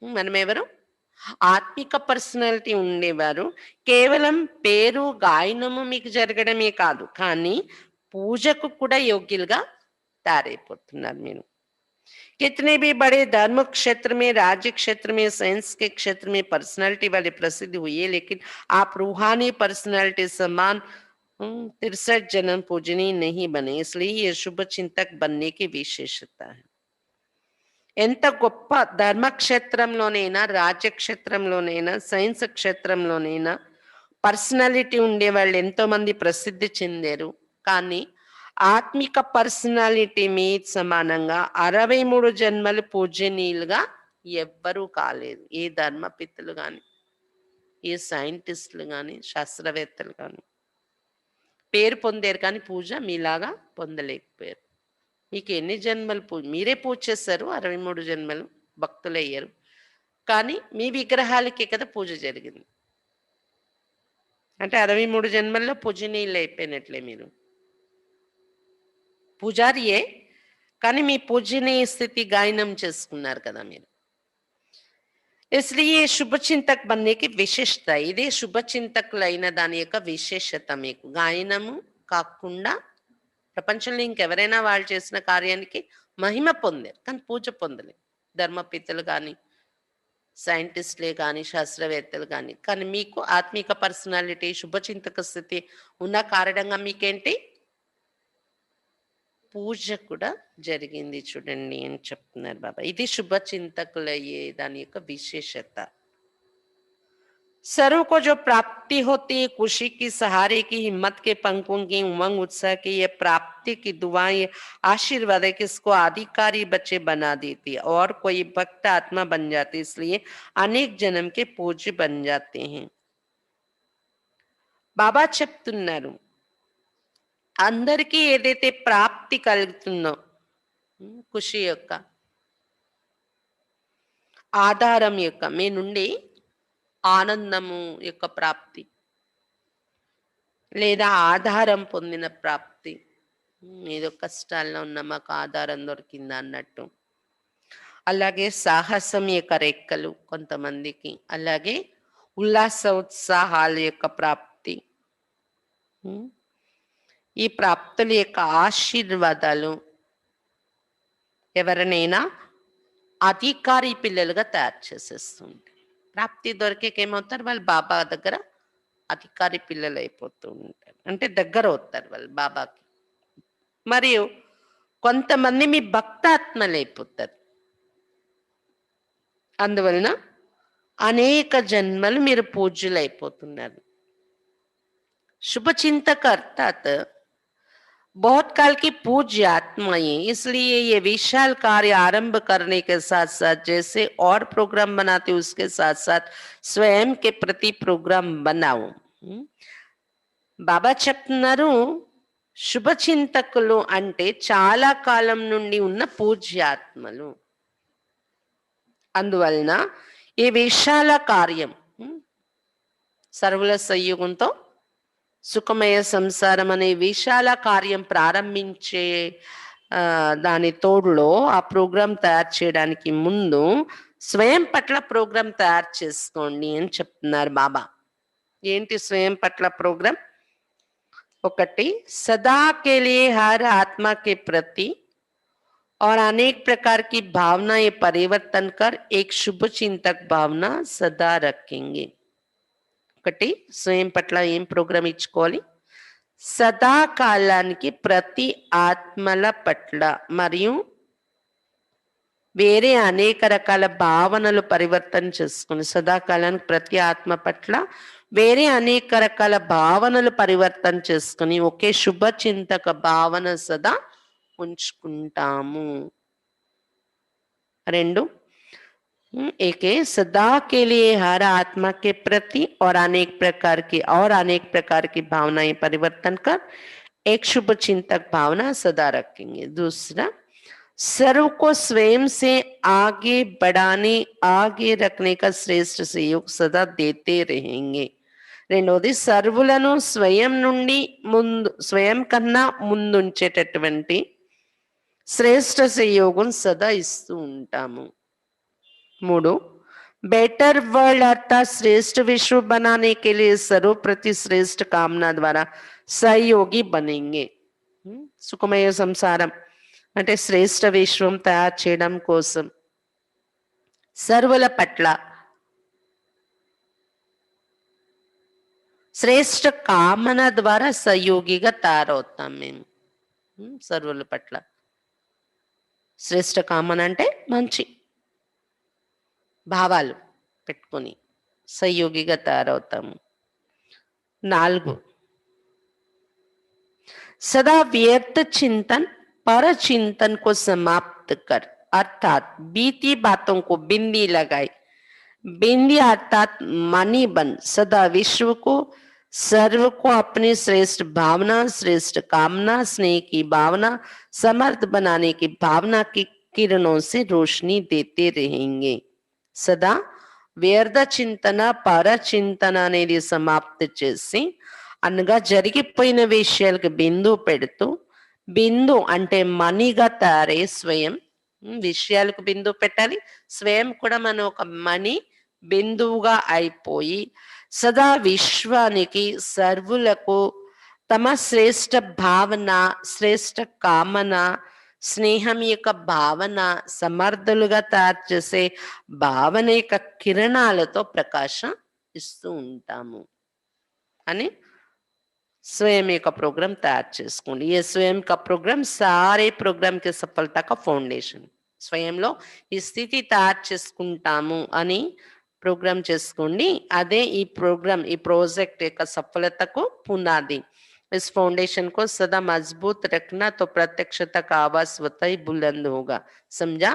మనం ఎవరు? ఆత్మిక పర్సనాలిటీ ఉండేవారు. కేవలం పేరు గాయనము మీకు జరగడమే కాదు, కానీ పూజకు కూడా యోగ్యులుగా తయారైపోతున్నారు మీరు. कितने भी बड़े धर्म क्षेत्र में, राज्य क्षेत्र में, साइंस के क्षेत्र में पर्सनालिटी वाले प्रसिद्ध हुई है, लेकिन आप रूहानी पर्सनालिटी समान 63 जन्म पूजनीय नहीं बने. इसलिए ये शुभ चिंतक बनने की विशेषता है. ఎంత గొప్ప ధర్మక్షేత్రంలోనైనా, రాజ్యక్షేత్రంలోనైనా, సైన్స్ క్షేత్రంలోనైనా పర్సనాలిటీ ఉండేవాళ్ళు ఎంతో మంది ప్రసిద్ధి చెందారు. కానీ ఆత్మిక పర్సనాలిటీ మీ సమానంగా 63 జన్మలు పూజనీయులుగా ఎవ్వరూ కాలేదు. ఏ ధర్మపిత్తులు కానీ, ఏ సైంటిస్టులు కానీ, శాస్త్రవేత్తలు కానీ పేరు పొందారు, కానీ పూజ మీలాగా పొందలేకపోయారు. మీకు ఎన్ని జన్మలు మీరే పూజ చేస్తారు, 63 జన్మలు భక్తులు అయ్యారు, కానీ మీ విగ్రహాలకే కదా పూజ జరిగింది. అంటే 63 జన్మల్లో పూజనీయులు అయిపోయినట్లే. మీరు పూజారియే, కానీ మీ పూజనీయ స్థితి గాయనం చేసుకున్నారు కదా మీరు. इसलिए शुभ चिंतक बनने की विशेषता ఇదే శుభ చింతకులైన దాని యొక్క విశేషత. మీకు గాయనము కాకుండా ప్రపంచంలో ఇంకెవరైనా వాళ్ళు చేసిన కార్యానికి మహిమ పొందారు, కానీ పూజ పొందలేదు. ధర్మపితలు కానీ, సైంటిస్టులే కానీ, శాస్త్రవేత్తలు కానీ. కానీ మీకు ఆత్మిక పర్సనాలిటీ, శుభచింతక స్థితి ఉన్న కారణంగా మీకేంటి పూజ కూడా జరిగింది చూడండి అని చెప్తున్నారు బాబా. ఇది శుభ చింతకులయ్యే దాని యొక్క విశేషత. सर्व को जो प्राप्ति होती है, खुशी की, सहारे की, हिम्मत के पंखों की, उमंग उत्साह की, ये प्राप्ति की दुआएं आशीर्वाद है कि इसको अधिकारी बच्चे बना देती है और कोई भक्त आत्मा बन जाती, इसलिए अनेक जन्म के पूज्य बन जाते हैं. బాబా చెప్తున్నారు అందరికీ ఏదైతే ప్రాప్తి కలుగుతుందో ఖుషి యొక్క ఆధారం యొక్క మీ నుండి ఆనందము యొక్క ప్రాప్తి లేదా ఆధారం పొందిన ప్రాప్తి ఏదో కష్టాల్లో ఉన్న మాకు ఆధారం దొరికింది అన్నట్టు. అలాగే సాహసం యొక్క రెక్కలు కొంతమందికి, అలాగే ఉల్లాస ఉత్సాహాల యొక్క ప్రాప్తి. ఈ ప్రాప్తుల యొక్క ఆశీర్వాదాలు ఎవరినైనా అధికారి పిల్లలుగా తయారు చేసేస్తుంటాయి. ప్రాప్తి దొరికేకేమవుతారు వాళ్ళు బాబా దగ్గర అధికారి పిల్లలు అయిపోతూ ఉంటారు, అంటే దగ్గర అవుతారు వాళ్ళు బాబాకి. మరియు కొంతమంది మీ భక్తాత్మలు అయిపోతారు. అందువలన అనేక జన్మలు మీరు పూజ్యులు అయిపోతున్నారు. शुभचिंतक अर्थात बहुत काल की पूज्य आत्माएं, इसलिए ये विशाल कार्य आरंभ करने के साथ साथ जैसे और प्रोग्राम बनाते उसके साथ साथ स्वयं के प्रति प्रोग्राम बनाओ. బాబా చెప్తున్నారు శుభచింతకులు అంటే చాలా కాలం నుండి ఉన్న పూజ్యాత్మలు. అందువలన ఈ విశాల కార్యం సర్వుల సంయోగంతో సుఖమయ సంసారం అనే విశాల కార్యం ప్రారంభించే దాని తోడులో ఆ ప్రోగ్రాం తయారు చేయడానికి ముందు స్వయం పట్ల ప్రోగ్రాం తయారు చేసుకోండి అని చెప్తున్నారు బాబా. ఏంటి స్వయం పట్ల ప్రోగ్రాం? ఒకటి, सदा के लिए हर आत्मा के प्रति और अनेक प्रकार की भावनाएं परिवर्तन कर एक शुभ चिंतक भावना सदा रखेंगे. ఒకటి, స్వయం పట్ల ఏం ప్రోగ్రాం ఇచ్చుకోవాలి? సదాకాలానికి ప్రతి ఆత్మల పట్ల మరియు వేరే అనేక రకాల భావనలు పరివర్తన చేసుకుని, సదాకాలానికి ప్రతి ఆత్మ పట్ల వేరే అనేక రకాల భావనలు పరివర్తన చేసుకుని ఒకే శుభ చింతక భావన సదా ఉంచుకుంటాము. రెండు, एक है सदा के लिए हर आत्मा के प्रति और अनेक प्रकार की भावनाएं परिवर्तन कर एक शुभ चिंतक भावना सदा रखेंगे. दूसरा, सर्व को स्वयं से आगे बढ़ाने आगे रखने का श्रेष्ठ सहयोग सदा देते रहेंगे. రెండోది, సర్వులను స్వయం నుండి స్వయం కన్నా ముందుంచేటటువంటి శ్రేష్ఠ సహయోగం సదా ఇస్తూ ఉంటాము. మూడు, बेटर वर्ल्ड अर्थात श्रेष्ठ विश्व बनाने के लिए सर्वप्रति श्रेष्ठ कामना द्वारा सहयोगी बनेंगे. సుఖమయ సంసారం అంటే శ్రేష్ఠ విశ్వం తయారు చేయడం కోసం సర్వుల పట్ల శ్రేష్ఠ కామన ద్వారా సహయోగిగా తయారవుతాం మేము. సర్వుల పట్ల శ్రేష్ఠ కామన అంటే మంచి భావాలు పెట్టుకొని సహయోగిగా తయారవుతాము. నాలుగు, सदा व्यर्थ चिंतन पर चिंतन को समाप्त कर अर्थात बीती बातों को बिंदी लगाए. बिंदी अर्थात मणि बन सदा विश्व को सर्व को अपनी श्रेष्ठ भावना, श्रेष्ठ कामना, स्नेह की भावना, समर्थ बनाने की भावना की किरणों से रोशनी देते रहेंगे. सदा వ్యర్థ చింతన పర చింతన అనేది సమాప్తి చేసి అనగా జరిగిపోయిన విషయాలకు బిందువు పెడుతూ, బిందు అంటే మణిగా తయారై స్వయం విషయాలకు బిందువు పెట్టాలి, స్వయం కూడా మనం ఒక మణి బిందువుగా అయిపోయి సదా విశ్వానికి సర్వులకు తమ శ్రేష్ఠ భావన, శ్రేష్ఠ కామన, స్నేహం యొక్క భావన సమర్థులుగా తయారు చేసే భావన యొక్క కిరణాలతో ప్రకాశం ఇస్తూ ఉంటాము అని स्वयं का प्रोग्राम तैयार చేసుకోండి. ये स्वयं का प्रोग्राम सारे प्रोग्राम के सफलता का फाउंडेशन. స్వయంలో ఈ స్థితి తయారు చేసుకుంటాము అని ప్రోగ్రామ్ చేసుకోండి. అదే ఈ ప్రోగ్రామ్, ఈ ప్రాజెక్ట్ యొక్క సఫలతకు పునాది. इस फाउंडेशन को सदा मजबूत रखना तो प्रत्यक्षता का आवाज स्वतः ही बुलंद होगा. समझा?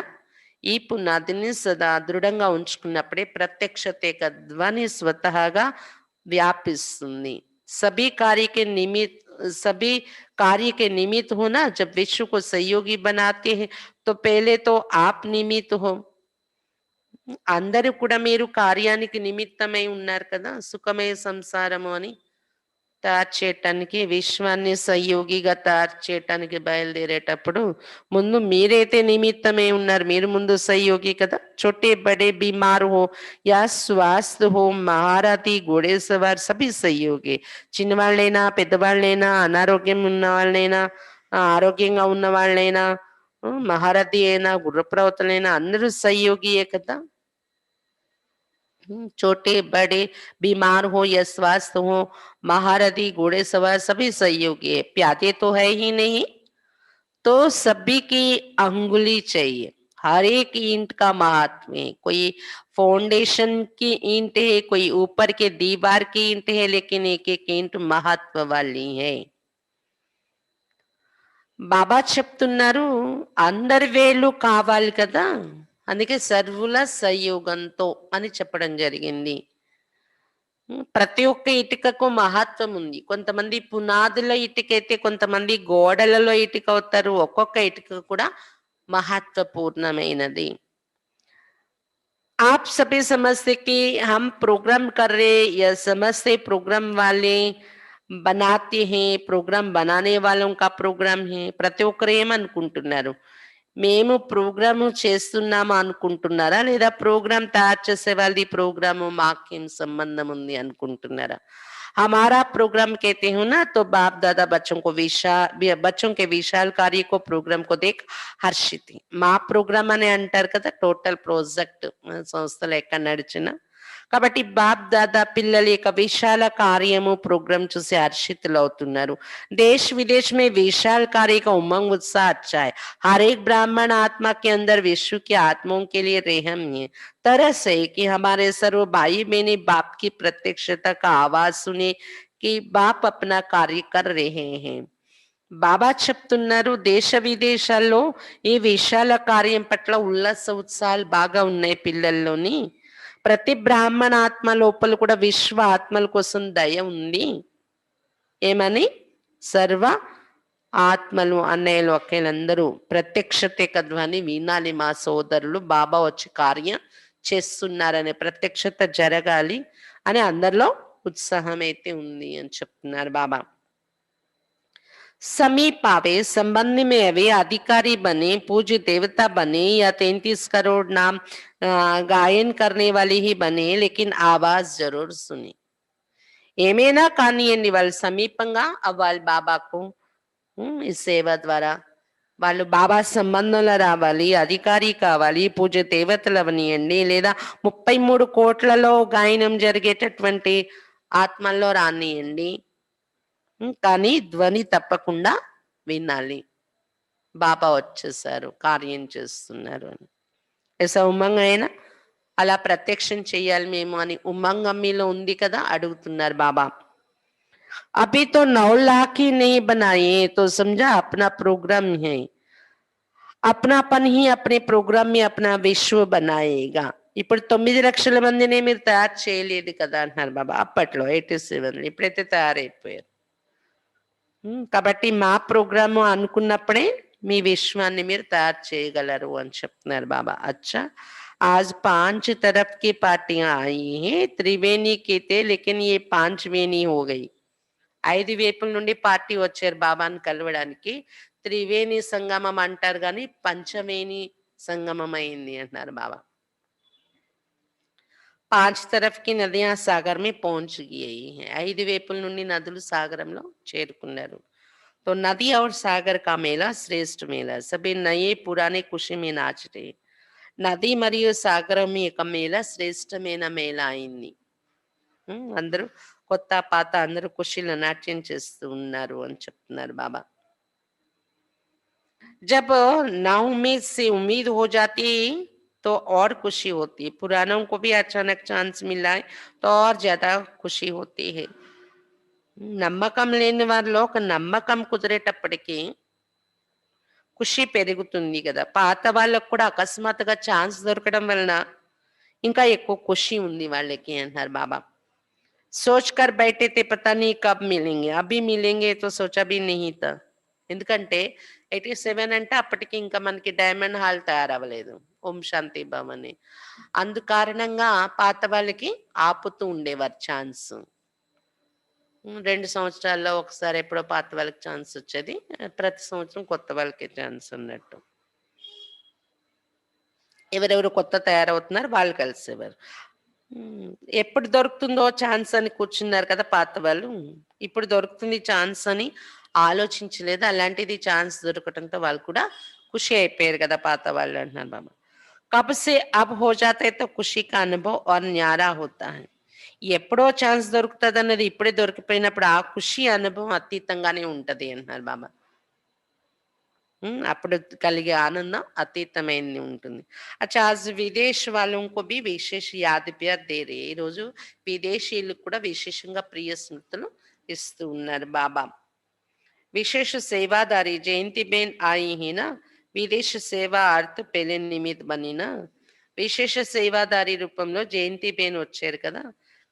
ఈ పునాదిని సదా దృఢంగా ఉంచుకున్నప్పుడే ప్రత్యక్షత యొక్క ధ్వని స్వతహాగా వ్యాపిస్తుంది. सभी कार्य के निमित्त सभी कार्य के निमित्त हो ना, जब विश्व को सहयोगी बनाते हैं तो पहले तो आप निमित्त हो. అందరూ కూడా మీరు కార్యానికి నిమిత్తమై ఉన్నారు కదా, సుఖమయ సంసారము అని తయారు చేయటానికి, విశ్వాన్ని సహయోగిగా తయారు చేయటానికి బయలుదేరేటప్పుడు ముందు మీరైతే నిమిత్తమై ఉన్నారు, మీరు ముందు సహయోగి కదా. छोटे बड़े बीमार हो या స్వాస్థ్య हो, మహారథి घोड़े सवार सभी सहयोगी. చిన్నవాళ్ళైనా పెద్దవాళ్ళైనా, అనారోగ్యం ఉన్న వాళ్ళైనా, ఆరోగ్యంగా ఉన్న వాళ్ళైనా, మహారథి అయినా గుర్రప్రవతలైనా అందరూ సహయోగియే కదా. छोटे बड़े बीमार हो या स्वस्थ हो, महारथी घोड़े सवार सभी सहयोगी है. प्यादे तो है ही नहीं, तो सभी की अंगुली चाहिए. हर एक ईंट का महात्म है. कोई फाउंडेशन की ईंट है, कोई ऊपर के दीवार की ईंट है, लेकिन एक एक ईंट महत्व वाली है. బాబా చెప్తున్నారు అందరి వేళ్ళు కావాలి కదా, అందుకే సర్వుల సంయోగంతో అని చెప్పడం జరిగింది. ప్రతి ఒక్క ఇటుకకు మహత్వం ఉంది. కొంతమంది పునాదుల ఇటుక అయితే, కొంతమంది గోడలలో ఇటుక అవుతారు. ఒక్కొక్క ఇటుక కూడా महत्वपूर्णమైనది. आप सभी समझते कि हम प्रोग्राम कर रहे, या समझते प्रोग्राम वाले बनाते हैं, प्रोग्राम बनाने वालों का प्रोग्राम है. ప్రతి ఒక్కరు ఏమనుకుంటున్నారు, మేము ప్రోగ్రాము చేస్తున్నాము అనుకుంటున్నారా, లేదా ప్రోగ్రామ్ తయారు చేసే వాళ్ళది ప్రోగ్రాము మాకేం సంబంధం ఉంది అనుకుంటున్నారా? हमारा प्रोग्राम कहते हो ना, तो बाप दादा बच्चों के विशाल कार्य को प्रोग्राम को देख హర్షిత్. మా ప్రోగ్రామ్ అని అంటారు కదా, టోటల్ ప్రాజెక్ట్ సంస్థలు ఎక్కడ నడిచిన. కాబట్టి బాప్ దాదా పిల్లల యొక్క విశాల కార్యము ప్రోగ్రాम చూసి హర్షితులు అవుతున్నారు. देश विदेश में विशाल कार्य का उमंग उत्साह अच्छा है. हर एक ब्राह्मण आत्मा के अंदर विश्व की आत्माओं के लिए रहम है, तरस है कि हमारे सर्व भाई बहने बाप की प्रत्यक्षता का आवाज सुने कि बाप अपना कार्य कर रहे हैं. బాబా చెప్తున్నారు దేశ విదేశాల్లో ఈ విశాల కార్యం పట్ల ఉల్లాస ఉత్సాహాలు బాగా ఉన్నాయి పిల్లల్లోని. ప్రతి బ్రాహ్మణ ఆత్మ లోపల కూడా విశ్వ ఆత్మల కోసం దయ ఉంది. ఏమని? సర్వ ఆత్మలు అన్నయ్యలు అక్కలందరూ ప్రత్యక్షతే కద్వాని వినాలి, మా సోదరులు బాబా వచ్చి కార్యం చేస్తున్నారనే ప్రత్యక్షత జరగాలి అని అందరిలో ఉత్సాహం అయితే ఉంది అని చెప్తున్నారు బాబా. समीप आवे, संबंध में आवे, अधिकारी बने, पूज्य देवता बने, या 33 करोड़ नाम गायन करने वाले ही बने, लेकिन आवाज जरूर सुने. ఏమైనా కానివ్వండి, వాళ్ళు సమీపంగా అవ్వాలి బాబాకు. ఈ సేవ ద్వారా వాళ్ళు బాబా సంబంధంలో రావాలి, అధికారి కావాలి, పూజ దేవతలు అవనియండి, లేదా 33 కోట్లలో గాయనం జరిగేటటువంటి ఆత్మల్లో రానియండి. కానీ ధ్వని తప్పకుండా వినాలి, బాబా వచ్చేసారు, కార్యం చేస్తున్నారు అని. ఎసా ఉమంగ అయినా అలా ప్రత్యక్షం చేయాలి మేము అని ఉమంగం మీలో ఉంది కదా, అడుగుతున్నారు బాబా. అభి తో 9 लाख ही नहीं बनाए तो समझा अपना प्रोग्राम है. अपनापन ही अपने प्रोग्राम में अपना విశ్వ बनाएगा. ఇప్పుడు 9 లక్షల మందిని మీరు తయారు చేయలేదు కదా అంటున్నారు బాబా. అప్పట్లో 87, ఇప్పుడైతే తయారైపోయారు. కాబట్టి మా ప్రోగ్రాము అనుకున్నప్పుడే మీ విశ్వాన్ని మీరు తయారు చేయగలరు అని చెప్తున్నారు బాబా. అచ్చా आज 5 तरफ की पार्टियां आई हैं, त्रिवेणी की थे लेकिन ये 5 वेणी हो गई. 5 వైపుల నుండి పార్టీ వచ్చారు బాబాని కలవడానికి. త్రివేణి సంగమం అంటారు కానీ పంచవేణి సంగమం అయింది అంటున్నారు బాబా. 5 तरफ की नदियां सागर में पहुंच गई हैं. 5 వైపుల నుండి నదులు సాగరంలో చేరుకున్నారు. तो नदी और सागर का मेला श्रेष्ठ मेला, सभी नए पुराने खुशी में नाच रहे. నది మరియు సాగరం యొక్క మేళ శ్రేష్టమైన మేళ అయింది. అందరూ కొత్త పాత అందరూ ఖుషీలో నాట్యం చేస్తూ ఉన్నారు అని చెప్తున్నారు బాబా. जब नाउम्मीद से उम्मीद हो जाती तो और खुशी होती है. पुरानों को भी अचानक चांस मिला है तो और ज्यादा खुशी होती है. నమ్మకం లేని వారిలో ఒక నమ్మకం కుదిరేటప్పటికీ ఖుషి పెరుగుతుంది కదా. పాత వాళ్ళకు కూడా అకస్మాత్తుగా ఛాన్స్ దొరకడం వలన ఇంకా ఎక్కువ ఖుషి ఉంది వాళ్ళకి అంటున్నారు బాబా. सोच कर बैठे थे पता नहीं कब मिलेंगे, अभी मिलेंगे तो सोचा भी नहीं था. ఎందుకంటే 87 అంటే అప్పటికి ఇంకా మనకి డైమండ్ హాల్ తయారవ్వలేదు. ఓం శాంతి భవని. అందు కారణంగా పాత వాళ్ళకి ఆపుతూ ఉండేవారు ఛాన్స్. 2 సంవత్సరాల్లో ఒకసారి ఎప్పుడో పాత వాళ్ళకి ఛాన్స్ వచ్చేది. ప్రతి సంవత్సరం కొత్త వాళ్ళకి ఛాన్స్ అన్నట్టు. ఎవరెవరు కొత్త తయారవుతున్నారు వాళ్ళు కలిసేవారు. హ్మ్. ఎప్పుడు దొరుకుతుందో ఛాన్స్ అని కూర్చున్నారు కదా పాత వాళ్ళు. ఇప్పుడు దొరుకుతుంది ఛాన్స్ అని ఆలోచించలేదు. అలాంటిది ఛాన్స్ దొరకటంతో వాళ్ళు కూడా ఖుషి అయిపోయారు కదా పాత వాళ్ళు అంటున్నారు బాబా. కబ్ సే అబ్ హో జాతా హై తో ఖుషీ కా అనుభవ్ ఔర్ న్యారా హోతా హై. ఎప్పుడో ఛాన్స్ దొరుకుతదన్నది ఇప్పుడే దొరికిపోయినప్పుడు ఆ ఖుషి అనుభవం అతీతంగానే ఉంటది అంటున్నారు బాబా. అప్పుడు కలిగే ఆనందం అతీతమైనది ఉంటుంది. అచ్చా ఆజ్ విదేశ్ వాళ్ళంకో బి విశేష యాద్ ప్యార్ దే రే. ఈరోజు విదేశీయులకు కూడా విశేషంగా ప్రియ స్మృతులు ఇస్తూ ఉన్నారు బాబా. विशेष सेवादारी जयंती बेन आई ही ना. విదేశ సేవా అర్థ పెళ్లి నిమిత్ బనిన విశేష సేవాదారి రూపంలో జయంతి బేన్ వచ్చారు కదా.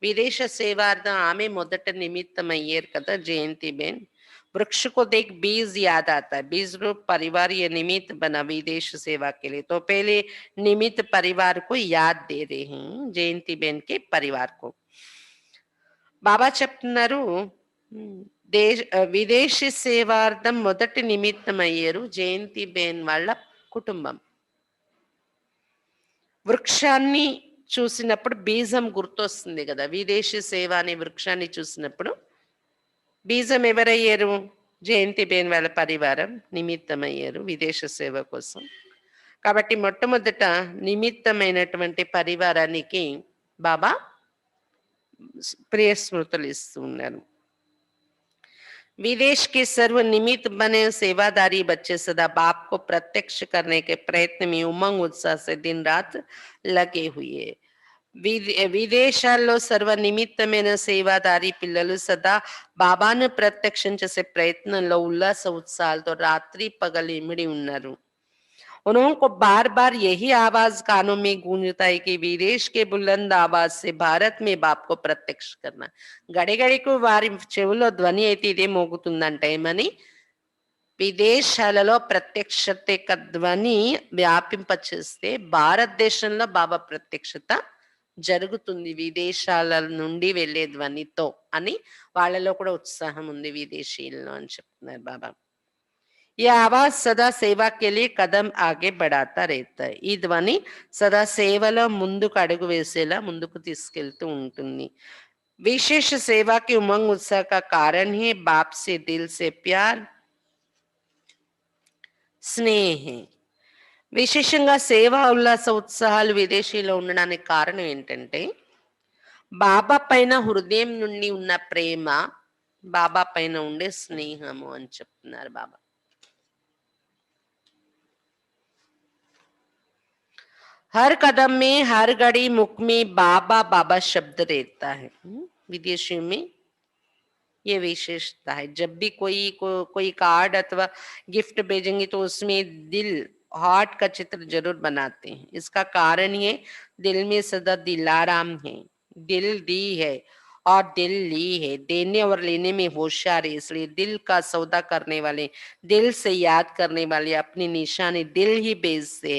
విదేశ సేవార్థం ఆమె మొదట నిమిత్తం అయ్యారు కదా జయంతి బేన్. वृक्ष को देख बीज याद आता है. बीज रूप परिवार ये निमित्त बना विदेश सेवा के लिए. तो पहले निमित्त परिवार को याद दे रहे हैं जयंती बेन के परिवार को. బాబా చెప్తున్నారు విదేశీ సేవార్థం మొదటి నిమిత్తం అయ్యారు జయంతి బేన్ వాళ్ళ కుటుంబం. వృక్షాన్ని చూసినప్పుడు బీజం గుర్తొస్తుంది కదా. విదేశీ సేవ అనే వృక్షాన్ని చూసినప్పుడు బీజం ఎవరయ్యారు? జయంతి బేన్ వాళ్ళ పరివారం నిమిత్తమయ్యారు విదేశ సేవ కోసం. కాబట్టి మొట్టమొదట నిమిత్తమైనటువంటి పరివారానికి బాబా ప్రియ స్మృతులు ఇస్తూ ఉన్నారు. विदेश के सर्व निमित्त बने सेवादारी बच्चे सदा बाप को प्रत्यक्ष करने के प्रयत्न में उमंग उत्साह से दिन रात लगे हुए. విదేశాల్లో సర్వ నిమిత్తమైన సేవాదారి పిల్లలు సదా బాబాను ప్రత్యక్షం చేసే ప్రయత్నంలో ఉల్లాస ఉత్సాహాలతో రాత్రి పగలు ఇమిడి ఉన్నారు. उनको बार बार यही आवाज कानों में गूंजता है कि विदेश के बुलंद आवाज से भारत में बाप को प्रत्यक्ष करना. గడిగడికు వారి చెవులో ధ్వని అయితే ఇదే మోగుతుందంటే ఏమని, విదేశాలలో ప్రత్యక్షత యొక్క ధ్వని వ్యాపింపచేస్తే భారతదేశంలో బాబా ప్రత్యక్షత జరుగుతుంది విదేశాల నుండి వెళ్ళే ధ్వనితో అని వాళ్ళలో కూడా ఉత్సాహం ఉంది విదేశీయుల్లో అని చెప్తున్నారు బాబా. ఈ ఆవాజ్ సదా సేవా के लिए కదం ఆగే బడాతా रहता है. ఈ ధ్వని సదా సేవలో ముందుకు అడుగు వేసేలా ముందుకు తీసుకెళ్తూ ఉంటుంది. विशेष सेवा के उमंग उत्साह का कारण ही बाप से दिल से प्यार స్నేహ. విశేషంగా సేవా ఉల్లాస ఉత్సాహాలు విదేశీలో ఉండడానికి కారణం ఏంటంటే బాబా పైన హృదయం నుండి ఉన్న ప్రేమ, బాబా పైన ఉండే స్నేహము అని చెప్తున్నారు బాబా. हर कदम में हर घड़ी मुख में बाबा बाबा शब्द रहता है. विदेशी में ये विशेषता है. जब भी कोई कार्ड अथवा गिफ्ट भेजेंगे तो उसमें दिल हार्ट का चित्र जरूर बनाते हैं. इसका कारण ये दिल में सदा दिलाराम है. दिल दी है और दिल ली है. देने और लेने में होशियार है. इसलिए दिल का सौदा करने वाले, दिल से याद करने वाले अपनी निशानी दिल ही बेचते.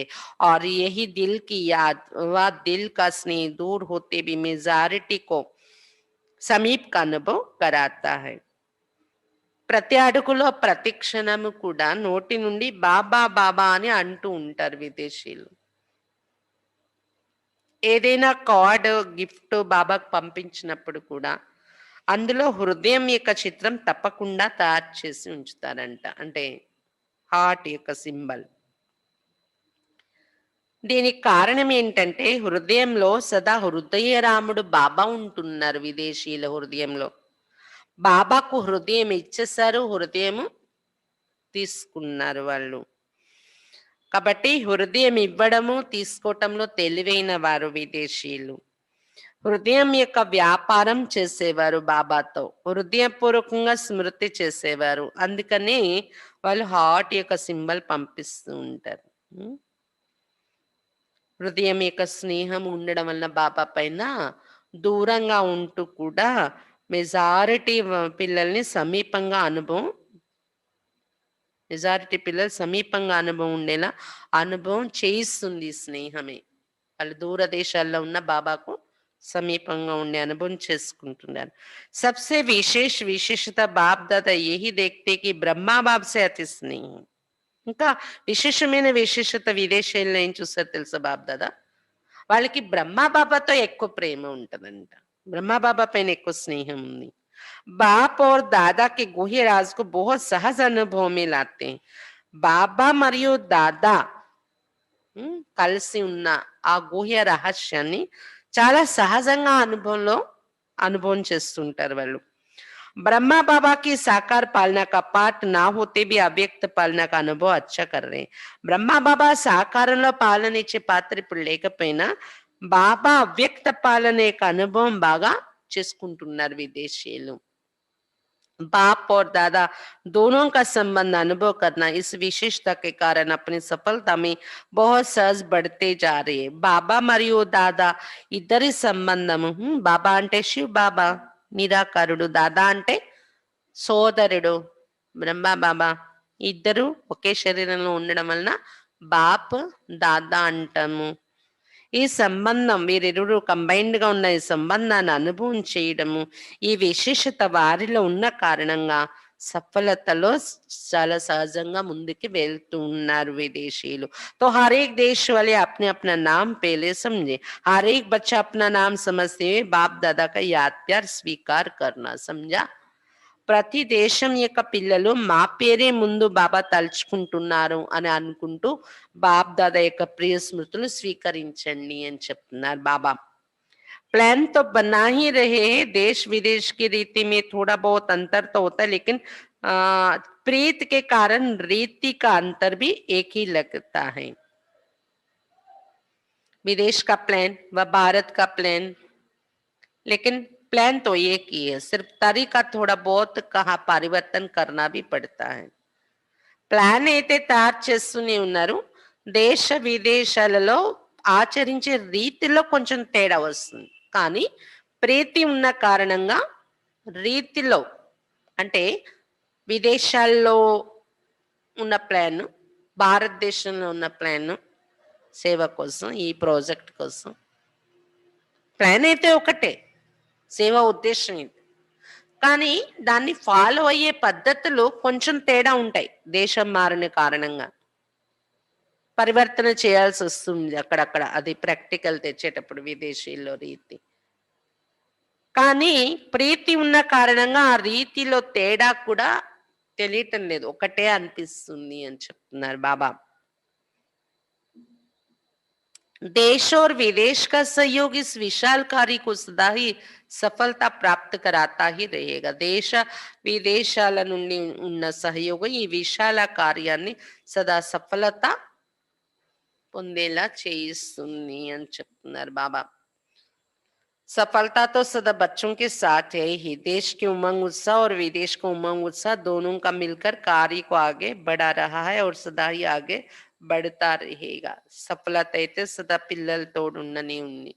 और यही दिल की याद व दिल का स्नेह दूर होते भी मेजॉरिटी को సమీప్ का अनुभव कराता है. ప్రతి అడుగులో ప్రతి క్షణము కూడా నోటి నుండి బాబా బాబా అని అంటూ ఉంటారు విదేశీయులు. ఏదైనా కార్డ్ గిఫ్ట్ బాబాకు పంపించినప్పుడు కూడా అందులో హృదయం యొక్క చిత్రం తప్పకుండా తయారు చేసి ఉంచుతారంట. అంటే హార్ట్ యొక్క సింబల్. దీనికి కారణం ఏంటంటే హృదయంలో సదా హృదయరాముడు బాబా ఉంటున్నారు విదేశీయుల హృదయంలో. బాబాకు హృదయం ఇచ్చేసారు, హృదయం తీసుకున్నారు వాళ్ళు. కాబట్టి హృదయం ఇవ్వడము తీసుకోవటంలో తెలివైన వారు విదేశీయులు. హృదయం యొక్క వ్యాపారం చేసేవారు బాబాతో, హృదయపూర్వకంగా స్మృతి చేసేవారు. అందుకని వాళ్ళు హార్ట్ యొక్క సింబల్ పంపిస్తూ ఉంటారు. హృదయం యొక్క స్నేహం ఉండడం వలన బాబా పైన దూరంగా ఉంటూ కూడా మెజారిటీ పిల్లల్ని సమీపంగా అనుభవం మెజారిటీ పిల్లలు సమీపంగా అనుభవం ఉండేలా అనుభవం చేయిస్తుంది ఈ స్నేహమే. వాళ్ళు దూర దేశాల్లో ఉన్న బాబాకు సమీపంగా ఉండే అనుభవం చేసుకుంటున్నారు. सबसे विशेष विशेषता बाप दादा यही देखते कि బ్రహ్మా బాబ్ సే అతి స్నేహం. ఇంకా విశేషమైన విశేషత విదేశీయుల్లో ఏం చూసారు తెలుసా బాప్ దాదా? వాళ్ళకి బ్రహ్మా బాబాతో ఎక్కువ ప్రేమ ఉంటదంట. బ్రహ్మా బాబా పైన ఎక్కువ స్నేహం ఉంది. बाप और दादा के गुह्य राज को बहुत सहज अनुभव में लाते हैं. బాబా మరియు దాదా కలిసి ఉన్న ఆ గుహ్య రహస్యాన్ని చాలా సహజంగా అనుభవం చేస్తుంటారు వాళ్ళు. ब्रह्मा बाबा की साकार पालना का पाठ ना होते भी अव्यक्त पालना का अनुभव अच्छा कर रहे हैं. బ్రహ్మా బాబా సాకారంలో పాలన ఇచ్చే పాత్ర ఇప్పుడు లేకపోయినా బాబా అవ్యక్త పాలన యొక్క అనుభవం బాగా చేసుకుంటున్నారు విదేశీయులు. बाप और दादा दोनों का संबंध अनुभव करना इस विशेषता के कारण अपनी सफलता में बहुत सहज बढ़ते जा रहे हैं. బాబా మరియు దాదా ఇద్దరి సంబంధము బాబా అంటే శివ్ బాబా నిరాకారుడు, దాదా అంటే సోదరుడు బ్రహ్మ బాబా, ఇద్దరు ఒకే శరీరంలో ఉండడం వలన బాప్ దాదా అంటాము. ఈ సంబంధం వీరిరువురు కంబైన్డ్ గా ఉన్న ఈ సంబంధాన్ని అనుభవం చేయడము, ఈ విశేషత వారిలో ఉన్న కారణంగా సఫలతలో చాలా సహజంగా ముందుకు వెళ్తూ ఉన్నారు విదేశీయులు. तो हर एक देश वाले अपने अपना नाम पहले समझे. हर एक बच्चा अपना नाम समझते हुए बाप दादा का याद प्यार स्वीकार करना समझा. ప్రతి దేశం యొక్క పిల్లలు మా పేరే ముందు బాబా తలుచుకుంటున్నారు అని అనుకుంటూ బాప్ దాదా యొక్క ప్రియ స్మృతులు స్వీకరించండి అని చెప్తున్నారు బాబా. प्लान तो बना ही रहे हैं, देश विदेश की रीति में थोड़ा बहुत अंतर तो होता है, लेकिन आ, प्रीत के कारण रीति का अंतर भी एक ही लगता है. विदेश का प्लान व भारत का प्लान, लेकिन प्लान तो एक ही है, सिर्फ तरीका थोड़ा बहुत कहा परिवर्तन करना भी पड़ता है. ప్లాన్ అయితే తయారు చేస్తూనే ఉన్నారు. దేశ విదేశాలలో ఆచరించే రీతిలో కొంచెం తేడా వస్తుంది. కానీ ప్రీతి ఉన్న కారణంగా రీతిలో అంటే విదేశాల్లో ఉన్న ప్లాన్, భారతదేశంలో ఉన్న ప్లాన్ సేవ కోసం, ఈ ప్రాజెక్ట్ కోసం ప్లాన్ అయితే ఒకటే, సేవ ఉద్దేశం ఇది. కానీ దాన్ని ఫాలో అయ్యే పద్ధతులు కొంచెం తేడా ఉంటాయి. దేశం మారిన కారణంగా పరివర్తన చేయాల్సి వస్తుంది అక్కడక్కడ, అది ప్రాక్టికల్ తెచ్చేటప్పుడు విదేశీల్లో రీతి. కానీ ప్రీతి ఉన్న కారణంగా ఆ రీతిలో తేడా కూడా తెలియటం లేదు, ఒకటే అనిపిస్తుంది అని చెప్తున్నారు బాబా. देश और विदेश का सहयोग इस विशाल कार्य को सदा ही సఫలత ప్రాప్తి कराता ही रहेगा. దేశ విదేశాల నుండి ఉన్న సహయోగం ఈ విశాల కార్యాన్ని సదా సఫలత పొందేలా చేయిస్తుంది అని చెప్తున్నారు బాబా. सफलता तो सदा बच्चों के साथ है ही. देश के उमंग उत्साह और विदेश का उमंग उत्साह दोनों का मिलकर कार्य को आगे बढ़ा रहा है और सदा ही आगे बढ़ता रहेगा. సఫలత అయితే సదా పిల్లలతోడు ఉండనే ఉంది.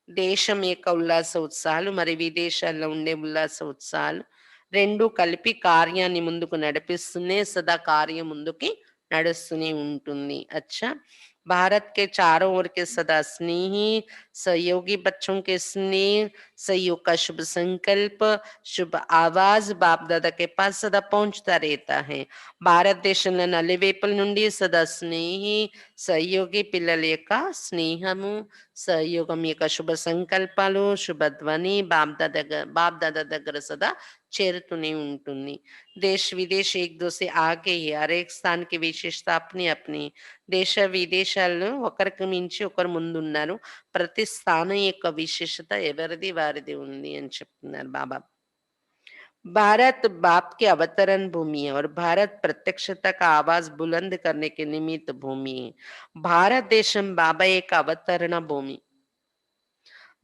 దేశం యొక్క ఉల్లాస ఉత్సాహాలు మరి విదేశాల్లో ఉండే ఉల్లాస ఉత్సాహాలు రెండు కలిపి కార్యాన్ని ముందుకు నడిపిస్తూనే సదా కార్యం ముందుకి నడుస్తూనే ఉంటుంది. अच्छा, भारत के चारों ओर के सदा स्नेही सहयोगी बच्चों के स्नेह सहयोग का शुभ संकल्प शुभ आवाज बाप दादा के पास सदा पहुंचता रहता है. భారతదేశంలో నలువైపుల నుండి సదా స్నేహి సహయోగి పిల్లల యొక్క స్నేహము సహయోగం యొక్క శుభ సంకల్పాలు శుభ ధ్వని బాప్ దాదా దగ్గర సదా చేరుతూనే ఉంటుంది. देश विदेश एक दो से आगे ही, हर एक स्थान की विशेषता अपनी अपनी. దేశ విదేశాల్లో ఒకరికి మించి ఒకరు ముందున్నారు. ప్రతి స్థానం యొక్క విశేషత ఎవరిది వారిది ఉంది అని చెప్తున్నారు బాబా. भारत बाप के अवतरण भूमि है और भारत प्रत्यक्षता का आवाज बुलंद करने के निमित्त भूमि है. భారతదేశం బాబా యొక్క అవతరణ భూమి.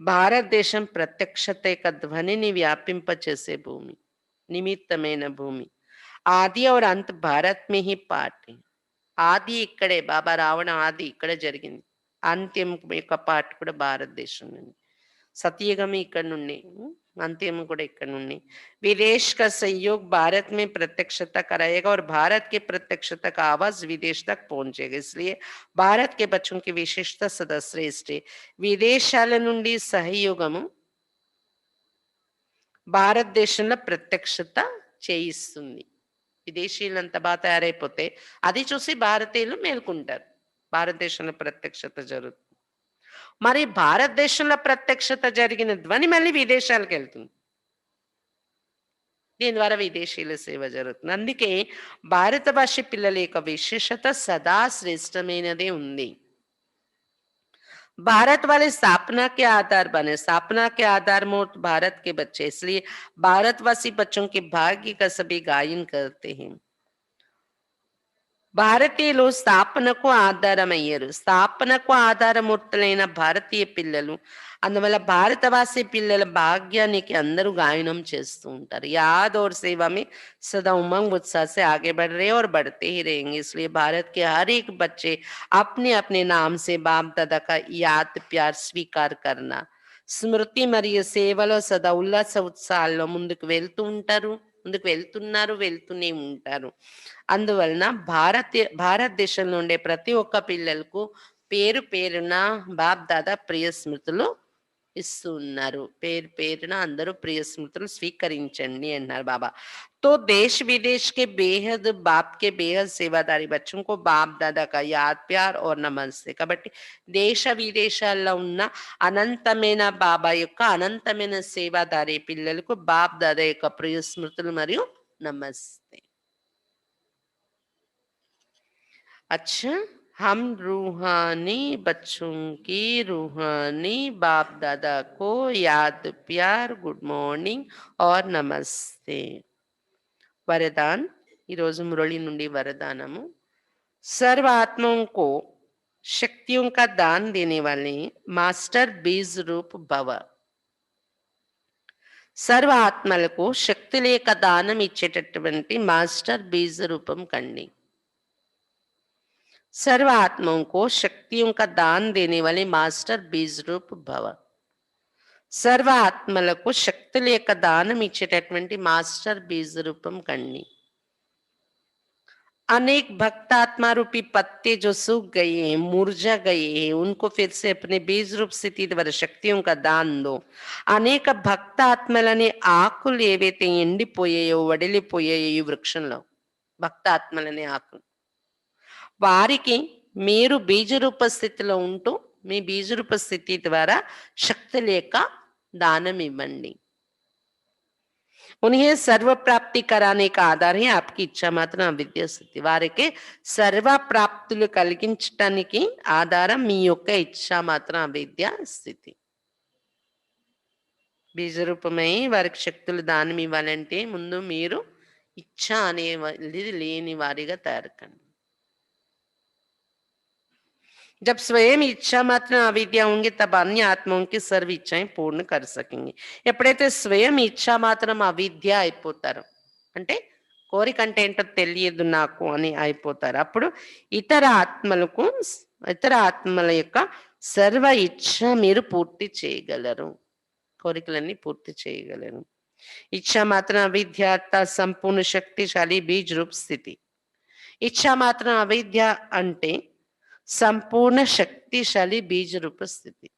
భారతదేశం ప్రత్యక్షత యొక్క ధ్వనిని వ్యాపింపచేసే భూమి, నిమిత్తమైన భూమి. ఆది और अंत भारत में ही पाठ है. ఆది ఇక్కడే, బాబా రావడం ఆది ఇక్కడే జరిగింది, అంత్యం యొక్క పాట కూడా భారతదేశం నుండి. सतयुगम ఇక్కడ నుండి अंतिम కూడా ఇక్కడ నుండి विदेश का सहयोग भारत में प्रत्यक्षता कराएगा और भारत की प्रत्यक्षता का आवाज विदेश तक पहुंचेगा इसलिए भारत के बच्चों की विशेषता सदा श्रेष्ठ है విదేశాల నుండి సహయోగము భారతదేశంలో ప్రత్యక్షత చేయిస్తుంది విదేశీయులంత బాగా తయారైపోతే అది చూసి భారతీయులు మేల్కుంటారు భారతదేశంలో ప్రత్యక్షత జరుగుతుంది మరి భారతదేశంలో ప్రత్యక్షత జరిగిన ధ్వని మళ్ళీ విదేశాలకు వెళ్తుంది దీని ద్వారా విదేశీయుల సేవ జరుగుతుంది అందుకే భారత భాష పిల్లల యొక్క విశేషత సదా శ్రేష్టమైనదే ఉంది भारत वाले स्थापना के आधार बने स्थापना के आधार मूर्त भारत के बच्चे इसलिए भारतवासी बच्चों के भाग्य का सभी गायन करते हैं భారతీయులు స్థాపనకు ఆధారమయ్యారు స్థాపనకు ఆధారమూర్తులైన భారతీయ పిల్లలు అందువల్ల భారతవాసి పిల్లల భాగ్యానికి అందరూ గాయనం చేస్తూ ఉంటారు याद और सेवा में सदा उमंग उत्साह से आगे बढ़ रहे और बढ़ते ही रहेंगे इसलिए भारत के हर एक बच्चे अपने अपने नाम से बाप दादा का याद प्यार स्वीकार करना స్మృతి మరియు సేవలో సదా ఉల్లాస ఉత్సాహాల్లో ముందుకు వెళ్తున్నారు వెళ్తూనే ఉంటారు అందువలన భారతదేశంలో ఉండే ప్రతి ఒక్క పిల్లలకు పేరు పేరున బాప్ దాదా ప్రియ స్మృతులు ఇస్తూ ఉన్నారు పేరు పేరున అందరూ ప్రియ స్మృతులు స్వీకరించండి అన్నారు బాబా तो देश विदेश के बेहद बाप के बेहद सेवादारी बच्चों को बाप दादा का याद प्यार और नमस्ते కాబట్టి దేశ విదేశాల్లో ఉన్న అనంతమైన బాబా యొక్క అనంతమైన సేవాదారి పిల్లలకు బాప్ దాదా యొక్క ప్రియ స్మృతులు మరియు నమస్తే अच्छा हम रूहानी बच्चों की रूहानी बाप दादा को याद प्यार गुड मॉर्निंग और नमस्ते वरदान ఈరోజు మురళి నుండి వరదానము सर्व आत्माओं को शक्तियों का दान देने वाले मास्टर बीज रूप भव సర్వ ఆత్మలకు శక్తుల యొక్క దానం ఇచ్చేటటువంటి మాస్టర్ బీజ రూపం కండి सर्व आत्माओं को शक्तियों का दान देने वाले मास्टर बीज रूप भव సర్వ ఆత్మలకు శక్తుల యొక్క దానం ఇచ్చేటటువంటి మాస్టర్ బీజ రూపం కండి अनेक भक्त आत्मा रूपी पत्ते जो सूख गए हैं मुरझा गए हैं उनको फिर से अपने बीज रूप स्थिति द्वारा शक्तियों का दान दो అనేక భక్త ఆత్మలనే ఆకులు ఏవైతే ఎండిపోయాయో వడిలిపోయాయో ఈ వృక్షంలో భక్త ఆత్మలనే ఆకులు వారికి మీరు బీజరూప స్థితిలో ఉంటూ మీ బీజరూప స్థితి ద్వారా శక్తుల యొక్క దానం ఇవ్వండి उन्हें सर्व प्राप्ति कराने का आधार है आपकी इच्छा मात्र అవిద్య స్థితి వారికి సర్వ ప్రాప్తులు కలిగించడానికి ఆధారం మీ యొక్క ఇచ్చా మాత్రం అవిద్య స్థితి బీజరూపమై వారికి శక్తులు దానం ఇవ్వాలంటే ముందు మీరు ఇచ్చ అనేది లేని వారిగా తయారుకండి जब स्वयं इच्छा मात्र अविद्या होंगे तब अन्य आत्माओं की सर्व इच्छाएं पूर्ण कर सकेंगे ఎప్పుడైతే స్వయం ఇచ్చా మాత్రం అవిద్య అయిపోతారు అంటే కోరికంటే ఏంటో తెలియదు నాకు అని అయిపోతారు అప్పుడు ఇతర ఆత్మల యొక్క సర్వ ఇచ్చ మీరు పూర్తి చేయగలరు కోరికలన్నీ పూర్తి చేయగలరు ఇచ్చా మాత్రం అవిద్య సంపూర్ణ శక్తిశాలి బీజ్ రూప్ స్థితి ఇచ్చా మాత్రం అవిద్య అంటే संपूर्ण शक्तिशाली बीज रूप स्थिति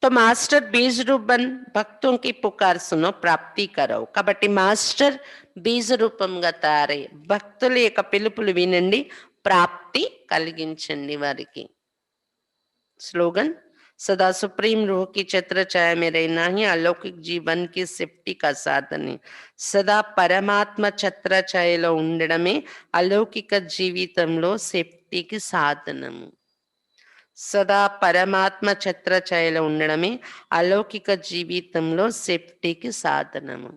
तो मास्टर बीज रूप बन भक्तों की पुकार सुनो प्राप्ति करो కాబట్టి మాస్టర్ బీజ రూపంగా తయారై భక్తుల యొక్క పిలుపులు వినండి ప్రాప్తి కలిగించండి వారికి స్లోగన్ सदा सुप्रीम रूह की छत्र छाया में रहना ही अलौकिक जीवन की सेफ्टी का साधन है सदा పరమాత్మ ఛత్ర ఛాయలో ఉండడమే అలౌకిక జీవితంలో సేఫ్టీకి సాధనము సదా పరమాత్మ ఛత్ర ఛాయలో ఉండడమే అలౌకిక జీవితంలో సేఫ్టీకి సాధనము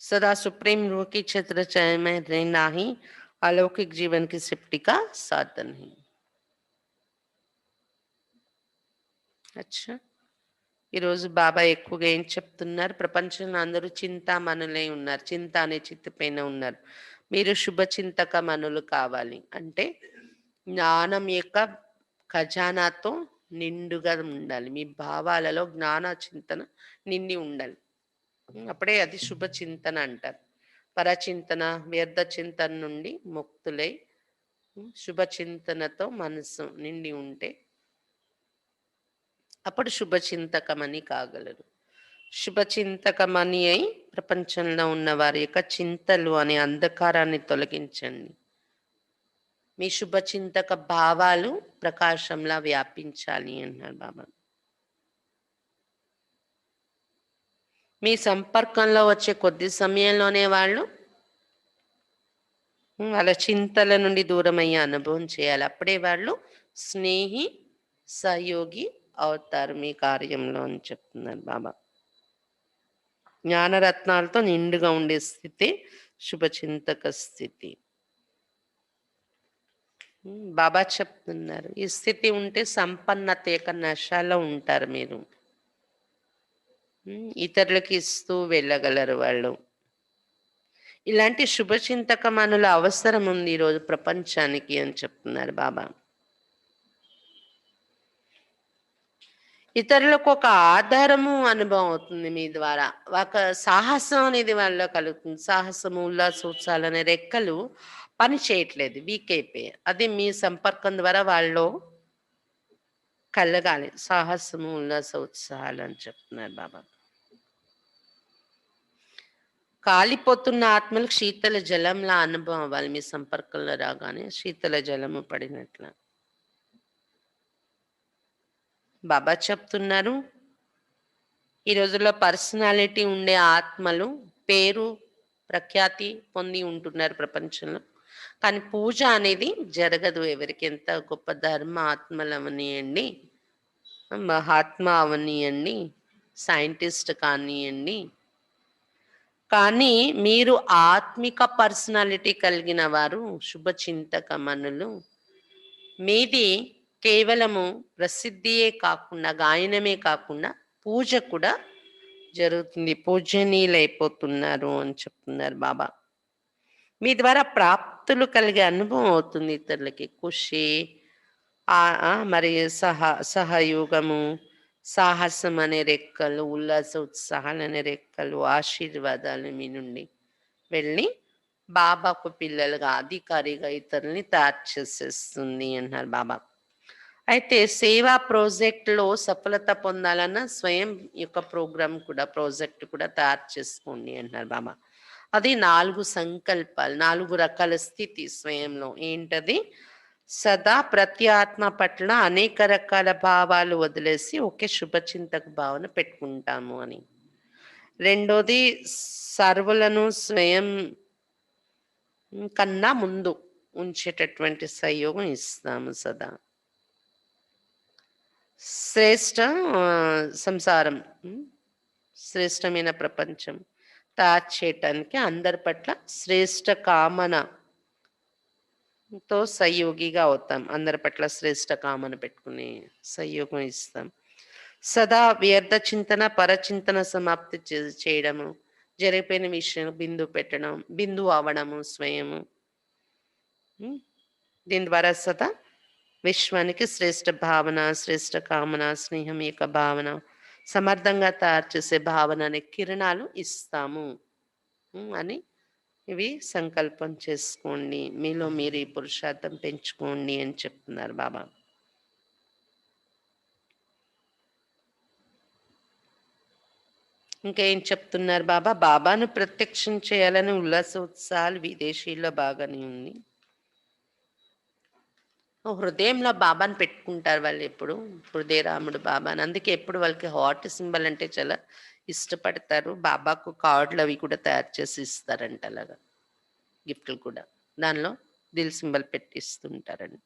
सदा सुप्रीम रूह की छत्र छाया में रहना ही अलौकिक जीवन की सेफ्टी का साधन है अच्छा ఈరోజు బాబా ఎక్కువగా ఏం చెప్తున్నారు? ప్రపంచంలో అందరూ చింతామణులై ఉన్నారు. చింత అనే చిత్త పైన ఉన్నారు. మీరు శుభ చింతకమణులు కావాలి. అంటే జ్ఞానం యొక్క ఖజానాతో నిండుగా ఉండాలి. మీ భావాలలో జ్ఞాన చింతన నిండి ఉండాలి. అప్పుడే అది శుభ చింతన అంటారు. పరచింతన, వ్యర్థ చింతన నుండి ముక్తులై శుభ చింతనతో మనసు నిండి ఉంటే అప్పుడు శుభచింతకమని కాగలరు. శుభచింతకమని అయి ప్రపంచంలో ఉన్న వారి యొక్క చింతలు అనే అంధకారాన్ని తొలగించండి. మీ శుభచింతక భావాలు ప్రకాశంలా వ్యాపించాలి అన్నారు బాబా. మీ సంపర్కంలో వచ్చే కొద్ది సమయంలోనే వాళ్ళు వాళ్ళ చింతల నుండి దూరమయ్యే అనుభవం చేయాలి. అప్పుడే వాళ్ళు స్నేహి సహయోగి అవుతారు మీ కార్యంలో అని చెప్తున్నారు బాబా. జ్ఞానరత్నాలతో నిండుగా ఉండే స్థితి శుభచింతక స్థితి. బాబా చెప్తున్నారు ఈ స్థితి ఉంటే సంపన్నత యొక్క నశాలో ఉంటారు మీరు. ఇతరులకు ఇస్తూ వెళ్ళగలరు వాళ్ళు. ఇలాంటి శుభచింతకమనుల అవసరం ఉంది ఈరోజు ప్రపంచానికి అని చెప్తున్నారు బాబా. ఇతరులకు ఒక ఆధారము అనుభవం అవుతుంది మీ ద్వారా. ఒక సాహసం అనేది వాళ్ళలో కలుగుతుంది. సాహసము, ఉల్లాసోత్సాహాలు అనే రెక్కలు పని చేయట్లేదు, వీక్ అయిపోయాయి. అది మీ సంపర్కం ద్వారా వాళ్ళు కలగాలి. సాహసము, ఉల్లాసోత్సాహాలు అని చెప్తున్నారు బాబా. కాలిపోతున్న ఆత్మలకు శీతల జలంలా అనుభవం అవ్వాలి. మీ సంపర్కంలో రాగానే శీతల జలము పడినట్ల. బాబా చెప్తున్నారు ఈ రోజుల్లో పర్సనాలిటీ ఉండే ఆత్మలు పేరు ప్రఖ్యాతి పొంది ఉంటున్నారు ప్రపంచంలో. కానీ పూజ అనేది జరగదు ఎవరికి. ఎంత గొప్ప ధర్మ ఆత్మలు అవనియండి, మహాత్మా అవనియండి, సైంటిస్ట్ కానివ్వండి, కానీ మీరు ఆత్మిక పర్సనాలిటీ కలిగిన వారు, శుభచింతకమనులు. మీది కేవలము ప్రసిద్ధియే కాకుండా, గాయనమే కాకుండా పూజ కూడా జరుగుతుంది. పూజనీయులైపోతున్నారు అని చెప్తున్నారు బాబా. మీ ద్వారా ప్రాప్తులు కలిగే అనుభవం అవుతుంది ఇతరులకి. ఖుషి, మరి సహయోగము, సాహసం అనే రెక్కలు, ఉల్లాస ఉత్సాహాలు అనే రెక్కలు, ఆశీర్వాదాలు మీ నుండి వెళ్ళి బాబాకు పిల్లలుగా అధికారిగా ఇతరుల్ని తయారు చేసేస్తుంది అన్నారు బాబా. అయితే సేవా ప్రాజెక్ట్లో సఫలత పొందాలన్న స్వయం యొక్క ప్రోగ్రామ్ కూడా, ప్రాజెక్ట్ కూడా తయారు చేసుకోండి అన్నారు బాబా. అది 4 సంకల్పాలు, 4 రకాల స్థితి స్వయంలో. ఏంటది? సదా ప్రతి ఆత్మ పట్ల అనేక రకాల భావాలు వదిలేసి ఒకే శుభచింతక భావన పెట్టుకుంటాము అని. రెండోది సర్వులను స్వయం కన్నా ముందు ఉంచేటటువంటి సహయోగం ఇస్తాము సదా. శ్రేష్ట సంసారం, శ్రేష్టమైన ప్రపంచం తయారు చేయటానికి అందరి పట్ల శ్రేష్ట కామనతో సహయోగిగా అవుతాం. అందరి పట్ల శ్రేష్ట కామన పెట్టుకుని సహయోగం ఇస్తాం. సదా వ్యర్థ చింతన, పరచింతన సమాప్తి చేయడము, జరిగిపోయిన విషయం బిందు పెట్టడం, బిందు అవడము స్వయము. దీని ద్వారా సదా విశ్వానికి శ్రేష్ట భావన, శ్రేష్ట కామన, స్నేహం యొక్క భావన, సమర్థంగా తయారు చేసే భావన అనే కిరణాలు ఇస్తాము అని ఇవి సంకల్పం చేసుకోండి. మీలో మీరు ఈ పురుషార్థం పెంచుకోండి అని చెప్తున్నారు బాబా. ఇంకా ఏం చెప్తున్నారు బాబా? బాబాను ప్రత్యక్షం చేయాలని ఉల్లాస ఉత్సాహాలు విదేశీల్లో బాగానే ఉంది. హృదయంలో బాబాని పెట్టుకుంటారు వాళ్ళు ఎప్పుడు, హృదయరాముడు బాబాని. అందుకే ఎప్పుడు వాళ్ళకి హార్ట్ సింబల్ అంటే చాలా ఇష్టపడతారు. బాబాకు కార్డులు అవి కూడా తయారు చేసి ఇస్తారంట, అలాగా గిఫ్ట్లు కూడా. దానిలో దిల్ సింబల్ పెట్టి ఇస్తుంటారంట.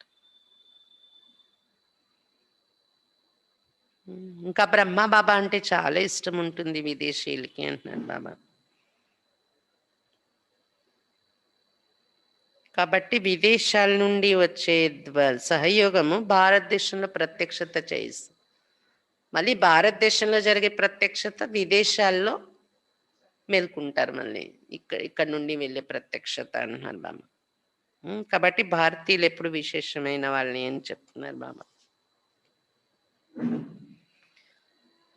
ఇంకా బ్రహ్మ బాబా అంటే చాలా ఇష్టం ఉంటుంది విదేశీయులకి అంటున్నాను బాబా. కాబట్టి విదేశాల నుండి వచ్చే సహయోగము భారతదేశంలో ప్రత్యక్షత చేయిస్తుంది. మళ్ళీ భారతదేశంలో జరిగే ప్రత్యక్షత విదేశాల్లో మేల్కుంటారు మళ్ళీ. ఇక్కడ నుండి వెళ్ళే ప్రత్యక్షత అంటున్నారు బాబా. కాబట్టి భారతీయులు ఎప్పుడు విశేషమైన వాళ్ళని అని చెప్తున్నారు బాబా.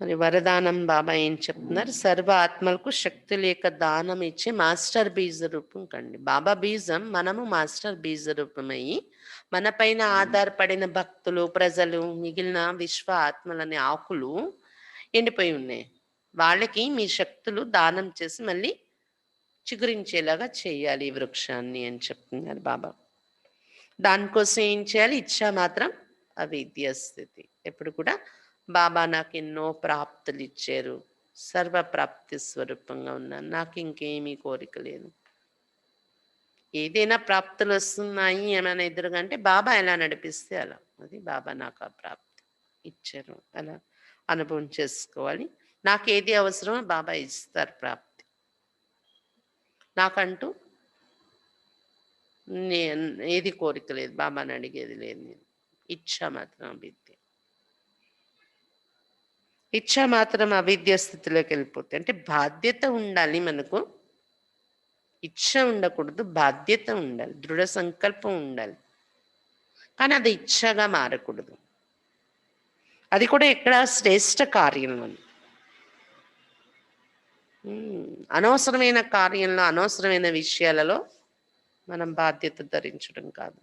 మరి వరదానం బాబా ఏం చెప్తున్నారు? సర్వ ఆత్మలకు శక్తి లేక దానం ఇచ్చే మాస్టర్ బీజ రూపం కండి. బాబా బీజం, మనము మాస్టర్ బీజ రూపమయ్యి మన పైన ఆధారపడిన భక్తులు, ప్రజలు, మిగిలిన విశ్వ ఆత్మలనే ఆకులు ఎండిపోయి ఉన్నాయి. వాళ్ళకి మీ శక్తులు దానం చేసి మళ్ళీ చిగురించేలాగా చేయాలి ఈ వృక్షాన్ని అని చెప్తున్నారు బాబా. దానికోసం ఏం చేయాలి? ఇచ్చా మాత్రం అవిద్య స్థితి. ఎప్పుడు కూడా బాబా నాకు ఎన్నో ప్రాప్తులు ఇచ్చారు, సర్వ ప్రాప్తి స్వరూపంగా ఉన్నాను, నాకు ఇంకేమీ కోరిక లేదు. ఏదైనా ప్రాప్తులు వస్తున్నాయి ఏమైనా ఎదురుగా అంటే బాబా ఎలా నడిపిస్తే అలా, అది బాబా నాకు ఆ ప్రాప్తి ఇచ్చారు, అలా అనుభవం చేసుకోవాలి. నాకు ఏది అవసరమో బాబా ఇస్తారు ప్రాప్తి. నాకంటూ ఏది కోరిక లేదు, బాబాని అడిగేది లేదు. నేను ఇచ్చా మాత్రం అవిద్య, ఇచ్చా మాత్రం అవిద్య స్థితిలోకి వెళ్ళిపోతే అంటే బాధ్యత ఉండాలి మనకు. ఇచ్చ ఉండకూడదు, బాధ్యత ఉండాలి, దృఢ సంకల్పం ఉండాలి. కానీ అది ఇచ్చగా మారకూడదు. అది కూడా ఎక్కడ శ్రేష్ట కార్యంలో, అనవసరమైన కార్యంలో, అనవసరమైన విషయాలలో మనం బాధ్యత ధరించడం కాదు.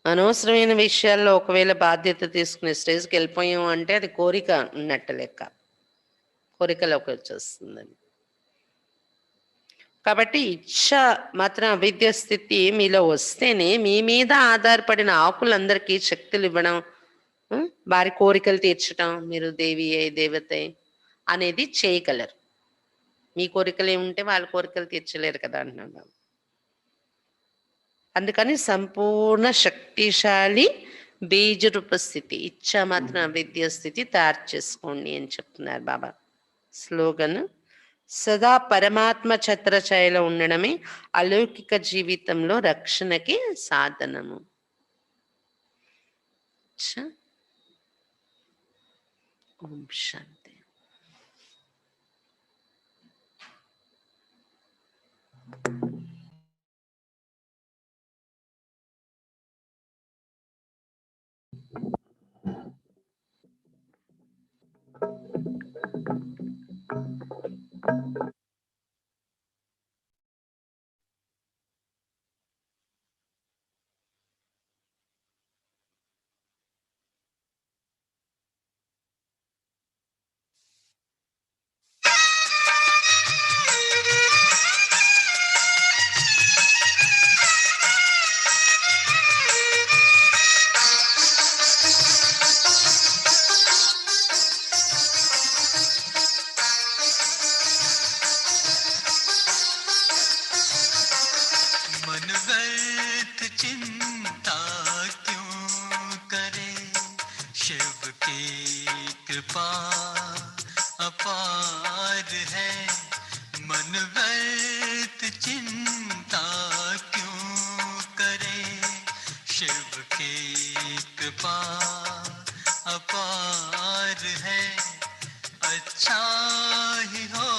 అనవసరమైన విషయాల్లో ఒకవేళ బాధ్యత తీసుకునే స్టేజ్కి వెళ్ళిపోయాము అంటే అది కోరిక ఉన్నట్టు లెక్క, కోరికలోకి వచ్చేస్తుందని. కాబట్టి ఇచ్చ మాత్రం అవిద్య స్థితి మీలో వస్తేనే మీ మీద ఆధారపడిన ఆకులందరికీ శక్తులు ఇవ్వడం, వారి కోరికలు తీర్చడం, మీరు దేవి దేవత అనేది చేయగలరు. మీ కోరికలు ఏముంటే వాళ్ళ కోరికలు తీర్చలేరు కదా అంటున్నాను. అందుకని సంపూర్ణ శక్తిశాలి బీజరూప స్థితి, ఇచ్చా మాత్రం అవిద్య స్థితి తయారు చేసుకోండి అని చెప్తున్నారు బాబా. స్లోగన్: సదా పరమాత్మ ఛత్రఛాయలో ఉండడమే అలౌకిక జీవితంలో రక్షణకి సాధనము. ఓం శాంతి. अपार है, अच्छा ही हो